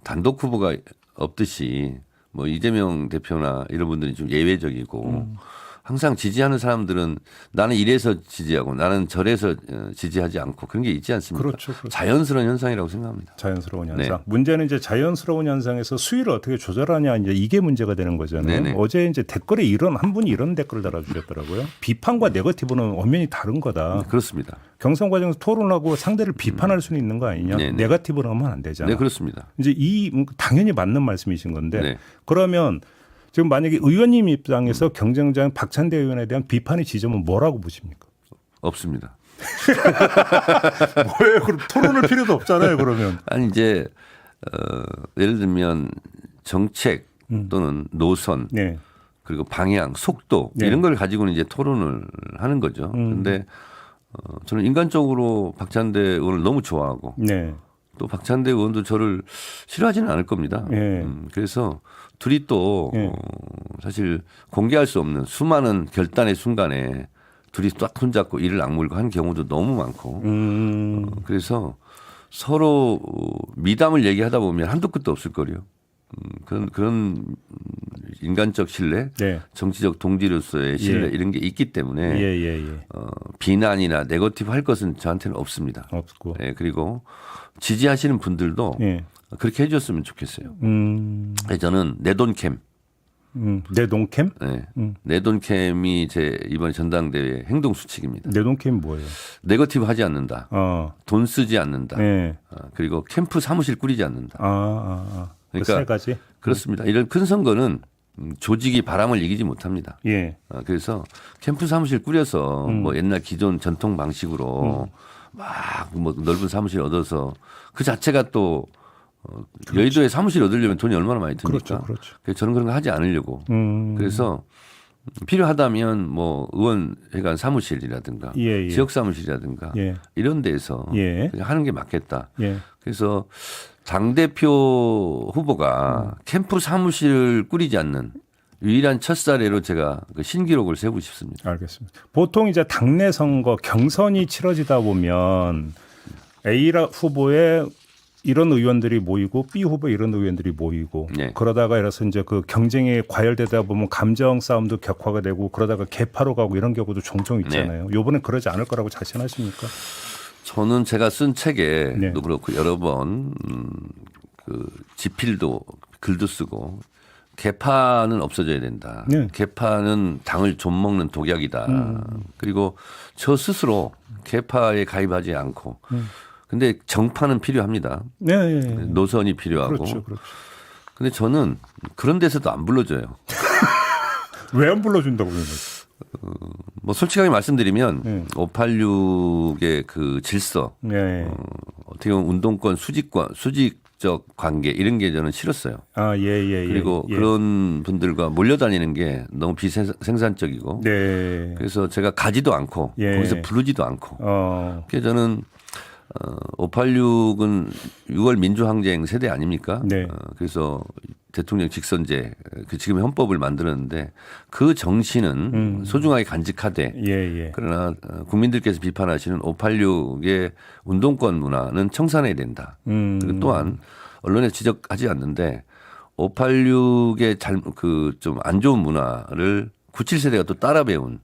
단독 후보가 없듯이 뭐 이재명 대표나 이런 분들이 좀 예외적이고 항상 지지하는 사람들은 나는 이래서 지지하고 나는 저래서 지지하지 않고 그런 게 있지 않습니까? 그렇죠. 자연스러운 현상이라고 생각합니다. 자연스러운 현상. 네. 문제는 이제 자연스러운 현상에서 수위를 어떻게 조절하냐 이제 이게 문제가 되는 거잖아요. 네네. 어제 이제 댓글에 한 분이 이런 댓글을 달아주셨더라고요. 비판과 네거티브는 엄연히 다른 거다. 그렇습니다. 경선 과정에서 토론하고 상대를 비판할 수는 있는 거 아니냐. 네네. 네거티브로 하면 안 되잖아. 네, 그렇습니다. 이제 당연히 맞는 말씀이신 건데 네. 그러면 지금 만약에 의원님 입장에서 경쟁자인 박찬대 의원에 대한 비판의 지점은 뭐라고 보십니까? 없습니다. 뭐예요? 그럼 토론할 필요도 없잖아요. 그러면. 아니 이제 예를 들면 정책 또는 노선 네. 그리고 방향, 속도 네. 이런 걸 가지고는 이제 토론을 하는 거죠. 그런데 저는 인간적으로 박찬대 의원을 너무 좋아하고 네. 또 박찬대 의원도 저를 싫어하지는 않을 겁니다. 네. 그래서 둘이 또 네. 사실 공개할 수 없는 수많은 결단의 순간에 둘이 딱 손잡고 이를 악물고 한 경우도 너무 많고 그래서 서로 미담을 얘기하다 보면 한도 끝도 없을 거예요. 그런 인간적 신뢰, 네. 정치적 동지로서의 신뢰 예. 이런 게 있기 때문에 예. 비난이나 네거티브 할 것은 저한테는 없습니다. 없고. 네, 그리고 지지하시는 분들도 예. 그렇게 해줬으면 좋겠어요. 저는 내돈캠. 내돈캠? 네. 내돈캠이 제 이번 전당대회 행동 수칙입니다. 내돈캠 뭐예요? 네거티브 하지 않는다. 돈 쓰지 않는다. 네. 그리고 캠프 사무실 꾸리지 않는다. 그 그러니까 세 가지. 그렇습니다. 이런 큰 선거는 조직이 바람을 이기지 못합니다. 예. 그래서 캠프 사무실 꾸려서 뭐 옛날 기존 전통 방식으로 막 뭐 넓은 사무실 얻어서 그 자체가 또 여의도에 사무실 얻으려면 돈이 얼마나 많이 듭니까? 그렇죠, 그렇죠. 그래서 저는 그런 거 하지 않으려고. 그래서 필요하다면 뭐 의원회관 사무실이라든가 예, 예. 지역 사무실이라든가 예. 이런 데서 예. 그냥 하는 게 맞겠다. 예. 그래서 당대표 후보가 캠프 사무실을 꾸리지 않는 유일한 첫 사례로 제가 그 신기록을 세우고 싶습니다. 알겠습니다. 보통 이제 당내 선거 경선이 치러지다 보면 A 후보에 이런 의원들이 모이고 B 후보에 이런 의원들이 모이고 네. 그러다가 이래서 이제 그 경쟁에 과열되다 보면 감정 싸움도 격화가 되고 그러다가 개파로 가고 이런 경우도 종종 있잖아요. 요번엔 그러지 않을 거라고 자신하십니까? 저는 제가 쓴 책에도 네. 그렇고 여러 번 그 지필도 글도 쓰고 개파는 없어져야 된다. 네. 개파는 당을 좀먹는 독약이다. 그리고 저 스스로 개파에 가입하지 않고 근데 정파는 필요합니다. 네. 네. 노선이 필요하고. 그렇죠. 그렇죠. 근데 저는 그런 데서도 안 불러줘요. 왜 안 불러준다고 그러는 뭐 솔직하게 말씀드리면 네. 586의 그 질서, 네. 어떻게 보면 운동권 수직적 관계 이런 게 저는 싫었어요. 아, 예. 그리고 예. 그런 분들과 몰려다니는 게 너무 비생산적이고 네. 그래서 제가 가지도 않고 예. 거기서 부르지도 않고 그래서 저는 586은 6월 민주항쟁 세대 아닙니까? 네. 그래서 대통령 직선제 그 지금의 헌법을 만들었는데 그 정신은 소중하게 간직하되 예. 그러나 국민들께서 비판하시는 586의 운동권 문화는 청산해야 된다. 그리고 또한 언론에 지적하지 않는데 586의 좀 안 좋은 문화를 97세대가 또 따라 배운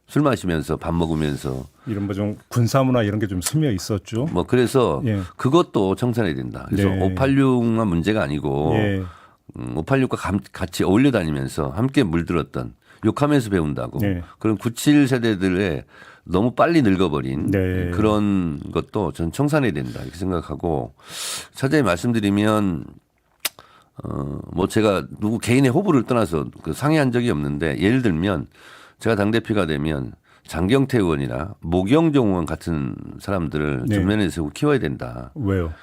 술 마시면서 밥 먹으면서 이런 뭐 좀 군사문화 이런 게 좀 스며 있었죠. 뭐 그래서 예. 그것도 청산해야 된다. 그래서 네. 586만 문제가 아니고 예. 586과 같이 어울려 다니면서 함께 물들었던 욕하면서 배운다고 네. 그런 97 세대들의 너무 빨리 늙어버린 네. 그런 것도 전 청산해야 된다 이렇게 생각하고 자세히 말씀드리면 뭐 제가 누구 개인의 호불호를 떠나서 그 상의한 적이 없는데 예를 들면 제가 당대표가 되면 장경태 의원이나 모경종 의원 같은 사람들을 네. 전면에 세우고 키워야 된다. 왜요?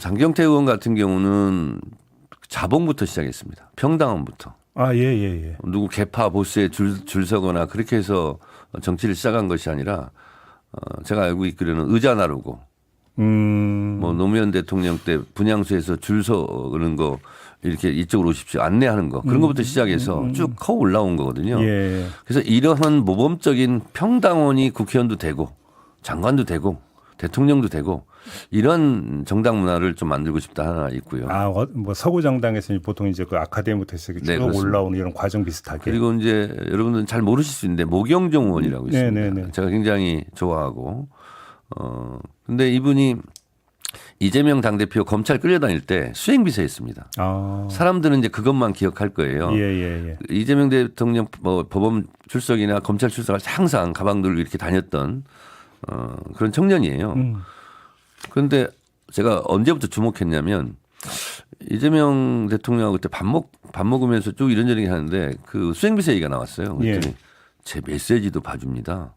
장경태 의원 같은 경우는 자봉부터 시작했습니다. 평당원부터. 아, 예. 누구 개파 보스에 줄 서거나 그렇게 해서 정치를 시작한 것이 아니라 제가 알고 있기로는 의자 나르고 뭐 노무현 대통령 때 분향소에서 줄 서는 거 이렇게 이쪽으로 오십시오 안내하는 거 그런 것부터 시작해서 쭉 커 올라온 거거든요. 예. 그래서 이러한 모범적인 평당원이 국회의원도 되고 장관도 되고 대통령도 되고 이런 정당 문화를 좀 만들고 싶다 하나 있고요. 아, 뭐 서구 정당에서 보통 이제 그 아카데미부터 해서 쭉 네, 그렇습니다. 올라오는 이런 과정 비슷하게. 그리고 이제 여러분들은 잘 모르실 수 있는데 모경종 의원이라고 있습니다. 네네네. 제가 굉장히 좋아하고 근데 이분이 이재명 당대표 검찰 끌려다닐 때 수행비서였습니다. 아. 사람들은 이제 그것만 기억할 거예요. 예. 이재명 대통령 뭐 법원 출석이나 검찰 출석을 항상 가방 들고 이렇게 다녔던 그런 청년이에요. 그런데 제가 언제부터 주목했냐면 이재명 대통령하고 그때 밥 먹으면서 쭉 이런저런 하는데 그 수행비서 얘기가 나왔어요. 그랬더니 예. 제 메시지도 봐줍니다.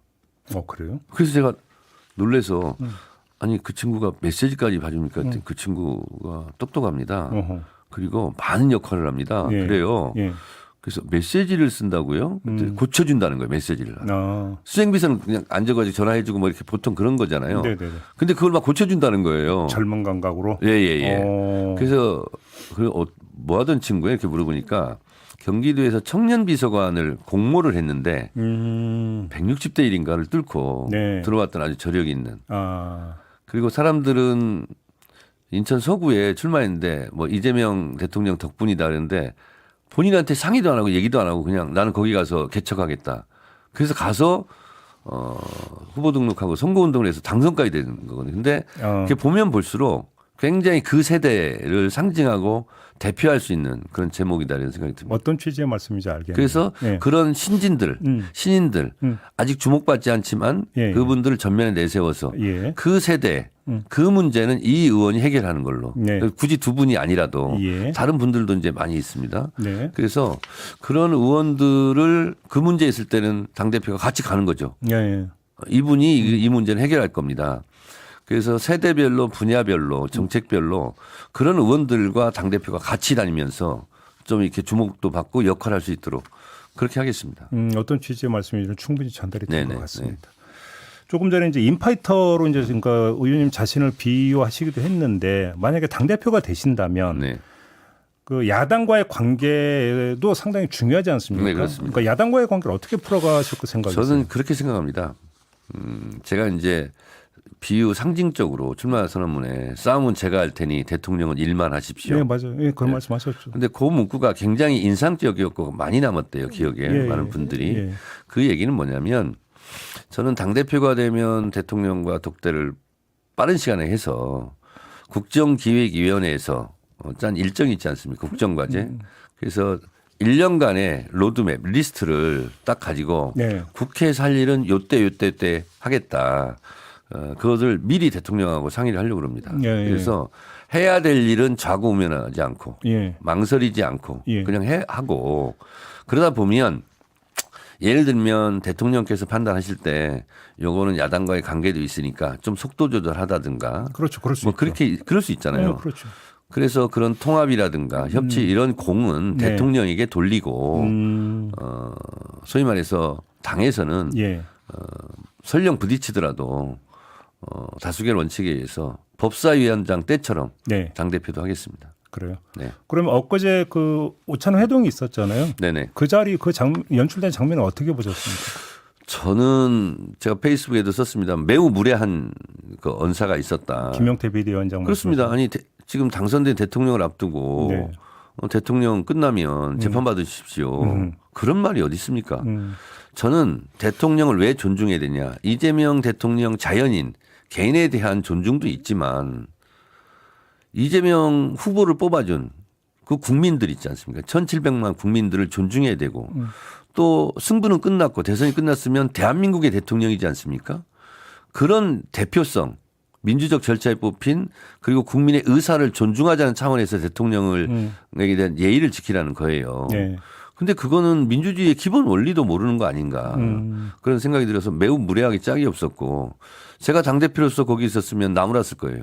그래요? 그래서 제가 놀래서 아니 그 친구가 메시지까지 봐줍니까? 그 친구가 똑똑합니다. 어허. 그리고 많은 역할을 합니다. 예. 그래요. 예. 그래서 메시지를 쓴다고요? 고쳐준다는 거예요. 메시지를. 아. 수행비서는 그냥 앉아가지고 전화해주고 뭐 이렇게 보통 그런 거잖아요. 네네네. 근데 그걸 막 고쳐준다는 거예요. 젊은 감각으로. 예. 그래서 뭐 하던 친구에 이렇게 물어보니까 경기도에서 청년비서관을 공모를 했는데 160대 1인가를 뚫고 네. 들어왔던 아주 저력이 있는. 아. 그리고 사람들은 인천 서구에 출마했는데 뭐 이재명 대통령 덕분이다 그러는데 본인한테 상의도 안 하고 얘기도 안 하고 그냥 나는 거기 가서 개척하겠다. 그래서 가서 후보 등록하고 선거운동을 해서 당선까지 되는 거거든요. 근데 그게 보면 볼수록 굉장히 그 세대를 상징하고 대표할 수 있는 그런 제목이다 이런 생각이 듭니다. 어떤 취지의 말씀인지 알겠네요. 그래서 예. 그런 신진들, 신인들 아직 주목받지 않지만 예. 그분들을 전면에 내세워서 예. 그 세대 그 문제는 이 의원이 해결하는 걸로. 네. 굳이 두 분이 아니라도 예. 다른 분들도 이제 많이 있습니다. 네. 그래서 그런 의원들을 그 문제 있을 때는 당대표가 같이 가는 거죠. 예, 예. 이분이 이 문제는 해결할 겁니다. 그래서 세대별로 분야별로 정책별로 그런 의원들과 당대표가 같이 다니면서 좀 이렇게 주목도 받고 역할할 수 있도록 그렇게 하겠습니다. 어떤 취지의 말씀인지는 충분히 전달이 된 네네, 것 같습니다. 조금 전에 이제 인파이터로 이제 그러니까 의원님 자신을 비유하시기도 했는데 만약에 당대표가 되신다면 네. 그 야당과의 관계도 상당히 중요하지 않습니까? 네, 그렇습니다. 그러니까 야당과의 관계를 어떻게 풀어가실 거 생각이세요? 저는 그렇게 생각합니다. 제가 이제 비유 상징적으로 출마 선언문에 싸움은 제가 할 테니 대통령은 일만 하십시오. 네, 맞아요. 예, 그런 말씀하셨죠. 근데 그 문구가 굉장히 인상적이었고 많이 남았대요. 기억에 예, 많은 분들이. 예. 그 얘기는 뭐냐면 저는 당대표가 되면 대통령과 독대를 빠른 시간에 해서 국정기획위원회에서 짠 일정이 있지 않습니까? 국정과제. 그래서 1년간의 로드맵 리스트를 딱 가지고 네. 국회에서 할 일은 요때 하겠다. 그것을 미리 대통령하고 상의를 하려고 합니다. 예, 예. 그래서 해야 될 일은 좌고우면하지 않고 예. 망설이지 않고 예. 그냥 하고 그러다 보면 예를 들면 대통령께서 판단하실 때 요거는 야당과의 관계도 있으니까 좀 속도 조절하다든가 그렇죠. 그럴 수 뭐 있죠. 그렇게 그럴 수 있잖아요. 네, 그렇죠. 그래서 그런 통합이라든가 협치 이런 공은 네. 대통령에게 돌리고 소위 말해서 당에서는 예. 설령 부딪히더라도 다수결 원칙에 의해서 법사위원장 때처럼 네. 당대표도 하겠습니다. 그래요. 네. 그러면 엊그제 그 오찬 회동이 있었잖아요. 네네. 그 자리 연출된 장면을 어떻게 보셨습니까? 저는 제가 페이스북에도 썼습니다. 매우 무례한 그 언사가 있었다. 김영태 비대위원장 그렇습니다. 아니 지금 당선된 대통령을 앞두고 네. 대통령 끝나면 재판 받으십시오. 그런 말이 어디 있습니까? 저는 대통령을 왜 존중해야 되냐. 이재명 대통령 자연인 개인에 대한 존중도 있지만 이재명 후보를 뽑아준 그 국민들 있지 않습니까? 1,700만 국민들을 존중해야 되고 또 승부는 끝났고 대선이 끝났으면 대한민국의 대통령이지 않습니까? 그런 대표성, 민주적 절차에 뽑힌 그리고 국민의 의사를 존중하자는 차원에서 대통령에게 대한 예의를 지키라는 거예요. 네. 근데 그거는 민주주의의 기본 원리도 모르는 거 아닌가 그런 생각이 들어서 매우 무례하게 짝이 없었고 제가 당대표로서 거기 있었으면 나무랐을 거예요.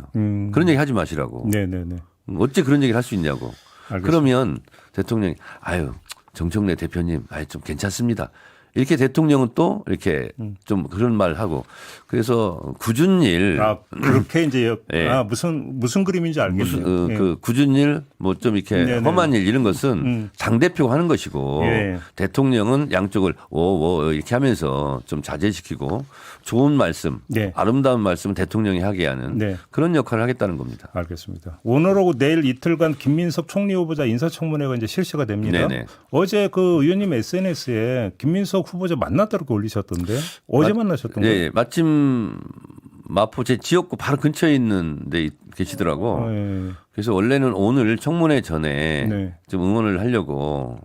그런 얘기 하지 마시라고. 네네네. 어째 그런 얘기를 할 수 있냐고. 알겠습니다. 그러면 대통령이 아유 정청래 대표님 아유 좀 괜찮습니다. 이렇게 대통령은 또 이렇게 좀 그런 말 하고 그래서 굳은 일 그렇게 이제 예. 무슨 그림인지 알겠네요. 무슨 예. 그 굳은 일 뭐 좀 이렇게 네네. 험한 일 이런 것은 당 대표가 하는 것이고 예. 대통령은 양쪽을 오 이렇게 하면서 좀 자제시키고 좋은 말씀, 네. 아름다운 말씀은 대통령이 하게 하는 네. 그런 역할을 하겠다는 겁니다. 알겠습니다. 오늘하고 내일 이틀간 김민석 총리 후보자 인사청문회가 이제 실시가 됩니다. 네네. 어제 그 의원님 SNS에 김민석 후보자 만났다고 올리셨던데 어제 만나셨던 거예요? 네, 마침 마포 제 지역구 바로 근처에 있는 데 계시더라고. 예. 그래서 원래는 오늘 청문회 전에 네. 좀 응원을 하려고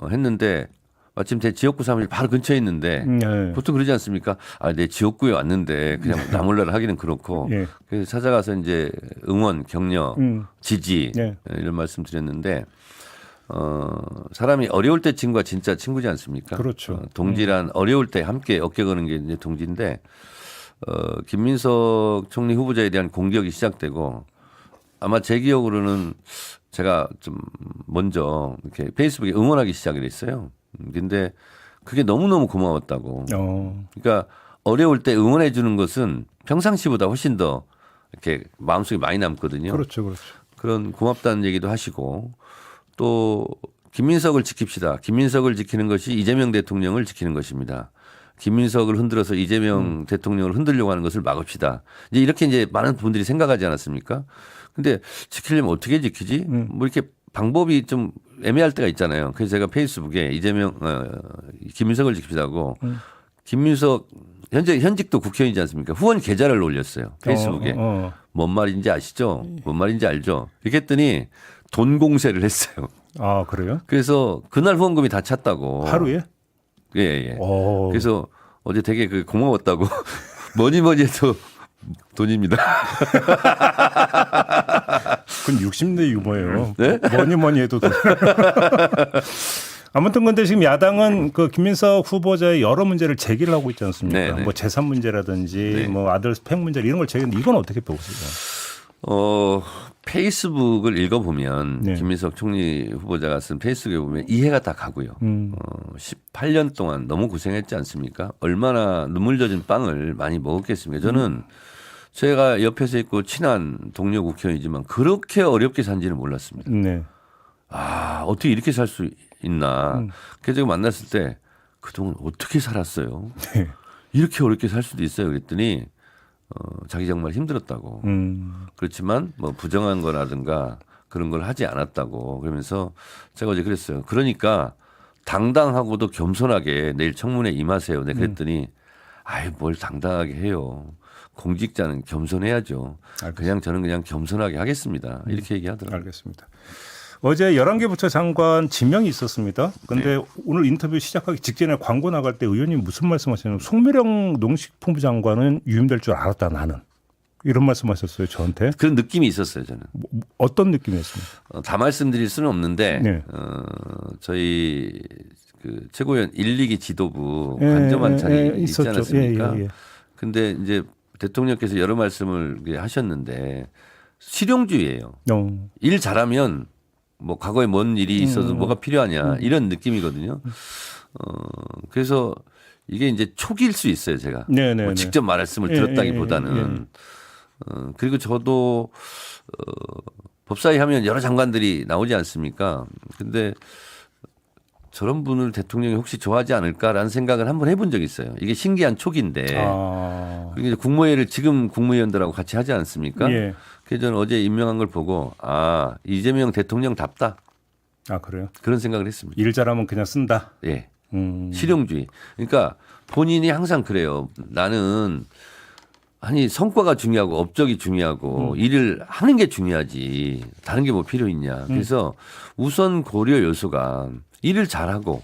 했는데 마침 제 지역구 사무실 바로 근처에 있는데 예. 보통 그러지 않습니까? 아, 내 지역구에 왔는데 그냥 나 몰라라 하기는 그렇고 예. 그래서 찾아가서 이제 응원, 격려, 지지 네. 이런 말씀 드렸는데 사람이 어려울 때 친구가 진짜 친구지 않습니까? 그렇죠. 동지란 어려울 때 함께 어깨 거는 게 이제 동지인데 김민석 총리 후보자에 대한 공격이 시작되고 아마 제 기억으로는 제가 좀 먼저 이렇게 페이스북에 응원하기 시작을 했어요. 근데 그게 너무너무 고마웠다고. 그러니까 어려울 때 응원해 주는 것은 평상시보다 훨씬 더 이렇게 마음속에 많이 남거든요. 그렇죠. 그렇죠. 그런 고맙다는 얘기도 하시고 또 김민석을 지킵시다. 김민석을 지키는 것이 이재명 대통령을 지키는 것입니다. 김민석을 흔들어서 이재명 대통령을 흔들려고 하는 것을 막읍시다. 이제 이렇게 이제 많은 분들이 생각하지 않았습니까? 근데 지키려면 어떻게 지키지? 뭐 이렇게 방법이 좀 애매할 때가 있잖아요. 그래서 제가 페이스북에 김민석을 지킵시다고 김민석 현직도 국회의원이지 않습니까? 후원 계좌를 올렸어요. 페이스북에. 뭔 말인지 아시죠? 뭔 말인지 알죠? 이렇게 했더니 돈 공세를 했어요. 아, 그래요? 그래서 그날 후원금이 다 찼다고. 하루에? 예. 오. 그래서 어제 되게 고마웠다고 뭐니 해도 돈입니다. 그건 60대 유머예요. 네? 뭐니 해도 돈. 아무튼 근데 지금 야당은 그 김민석 후보자의 여러 문제를 제기를 하고 있지 않습니까? 네네. 뭐 재산 문제라든지 네. 뭐 아들 스펙 문제 이런 걸 제기했는데 이건 어떻게 보세요? 페이스북을 읽어보면 네. 김민석 총리 후보자가 쓴 페이스북에 보면 이해가 다 가고요. 18년 동안 너무 고생했지 않습니까? 얼마나 눈물 젖은 빵을 많이 먹었겠습니까? 저는 제가 옆에서 있고 친한 동료 국회의원이지만 그렇게 어렵게 산지는 몰랐습니다. 네. 아, 어떻게 이렇게 살 수 있나. 그래서 제가 만났을 때 그동안 어떻게 살았어요? 네. 이렇게 어렵게 살 수도 있어요. 그랬더니 자기 정말 힘들었다고. 그렇지만 뭐 부정한 거라든가 그런 걸 하지 않았다고 그러면서 제가 어제 그랬어요. 그러니까 당당하고도 겸손하게 내일 청문회 임하세요. 네, 그랬더니 아이 뭘 당당하게 해요. 공직자는 겸손해야죠. 그냥 저는 그냥 겸손하게 하겠습니다. 이렇게 얘기하더라고요. 알겠습니다. 어제 11개 부처 장관 지명이 있었습니다. 그런데 네. 오늘 인터뷰 시작하기 직전에 광고 나갈 때 의원님 무슨 말씀하셨냐면 송미령 농식품부 장관은 유임될 줄 알았다 나는. 이런 말씀하셨어요 저한테. 그런 느낌이 있었어요 저는. 어떤 느낌이었습니까? 다 말씀드릴 수는 없는데 네. 저희 그 최고위원 1, 2기 지도부 예, 관저만찬이 있지 있었죠. 않았습니까? 예. 근데 이제 대통령께서 여러 말씀을 하셨는데 실용주의예요. 일 잘하면 뭐 과거에 뭔 일이 있어도 뭐가 필요하냐 이런 느낌이거든요. 그래서 이게 이제 촉일 수 있어요 제가. 네네. 뭐 직접 말씀을 들었다기보다는 그리고 저도 법사위 하면 여러 장관들이 나오지 않습니까? 근데 저런 분을 대통령이 혹시 좋아하지 않을까라는 생각을 한번 해본 적이 있어요. 이게 신기한 촉인데. 그리고 이제 국무회의를 지금 국무위원들하고 같이 하지 않습니까? 예. 그래서 저는 어제 임명한 걸 보고 아 이재명 대통령답다 아 그래요? 그런 생각을 했습니다. 일 잘하면 그냥 쓴다. 예, 실용주의. 그러니까 본인이 항상 그래요. 나는 아니 성과가 중요하고 업적이 중요하고 일을 하는 게 중요하지 다른 게 뭐 필요 있냐. 그래서 우선 고려 요소가 일을 잘하고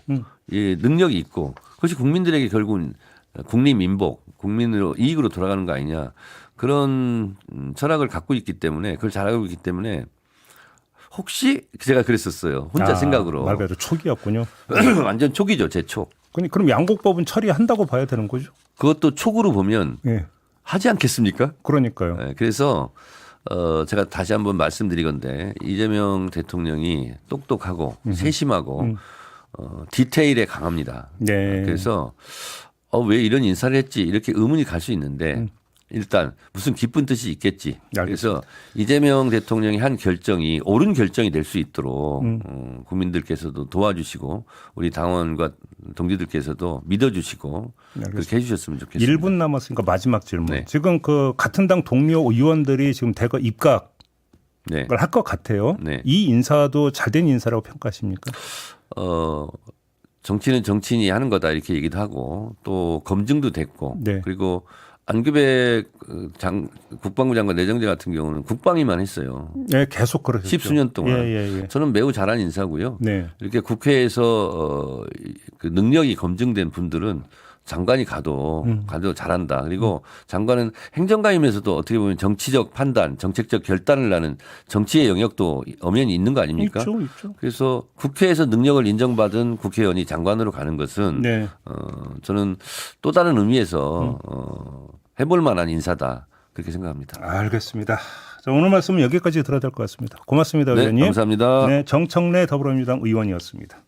예, 능력이 있고 그것이 국민들에게 결국은 국민민복 국민으로 이익으로 돌아가는 거 아니냐. 그런 철학을 갖고 있기 때문에 그걸 잘하고 있기 때문에 혹시 제가 그랬었어요. 혼자 생각으로. 말 그대로 촉이었군요. 완전 촉이죠. 제 촉. 그럼 양곡법은 처리한다고 봐야 되는 거죠? 그것도 촉으로 보면 예. 하지 않겠습니까? 그러니까요. 네, 그래서 제가 다시 한번 말씀드리건데 이재명 대통령이 똑똑하고 세심하고 디테일에 강합니다. 네. 그래서 왜 이런 인사를 했지 이렇게 의문이 갈 수 있는데 일단 무슨 기쁜 뜻이 있겠지. 그래서 이재명 대통령이 한 결정이 옳은 결정이 될 수 있도록 국민들께서도 도와주시고 우리 당원과 동지들께서도 믿어주시고 그렇게 해주셨으면 좋겠습니다. 1분 남았으니까 마지막 질문. 네. 지금 그 같은 당 동료 의원들이 지금 대거 입각을 네. 할 것 같아요. 네. 이 인사도 잘된 인사라고 평가하십니까? 정치는 정치인이 하는 거다 이렇게 얘기도 하고 또 검증도 됐고 네. 그리고 안규백 국방부 장관 내정자 같은 경우는 국방위만 했어요. 네, 계속 그러셨죠. 10수년 동안. 예. 저는 매우 잘한 인사고요. 네. 이렇게 국회에서 그 능력이 검증된 분들은 장관이 가도 잘한다. 그리고 장관은 행정가이면서도 어떻게 보면 정치적 판단, 정책적 결단을 하는 정치의 영역도 엄연히 있는 거 아닙니까? 있죠. 그래서 국회에서 능력을 인정받은 국회의원이 장관으로 가는 것은 네. 저는 또 다른 의미에서 해볼 만한 인사다. 그렇게 생각합니다. 알겠습니다. 자, 오늘 말씀은 여기까지 들어야 될 것 같습니다. 고맙습니다, 네, 의원님. 감사합니다. 네, 정청래 더불어민주당 의원이었습니다.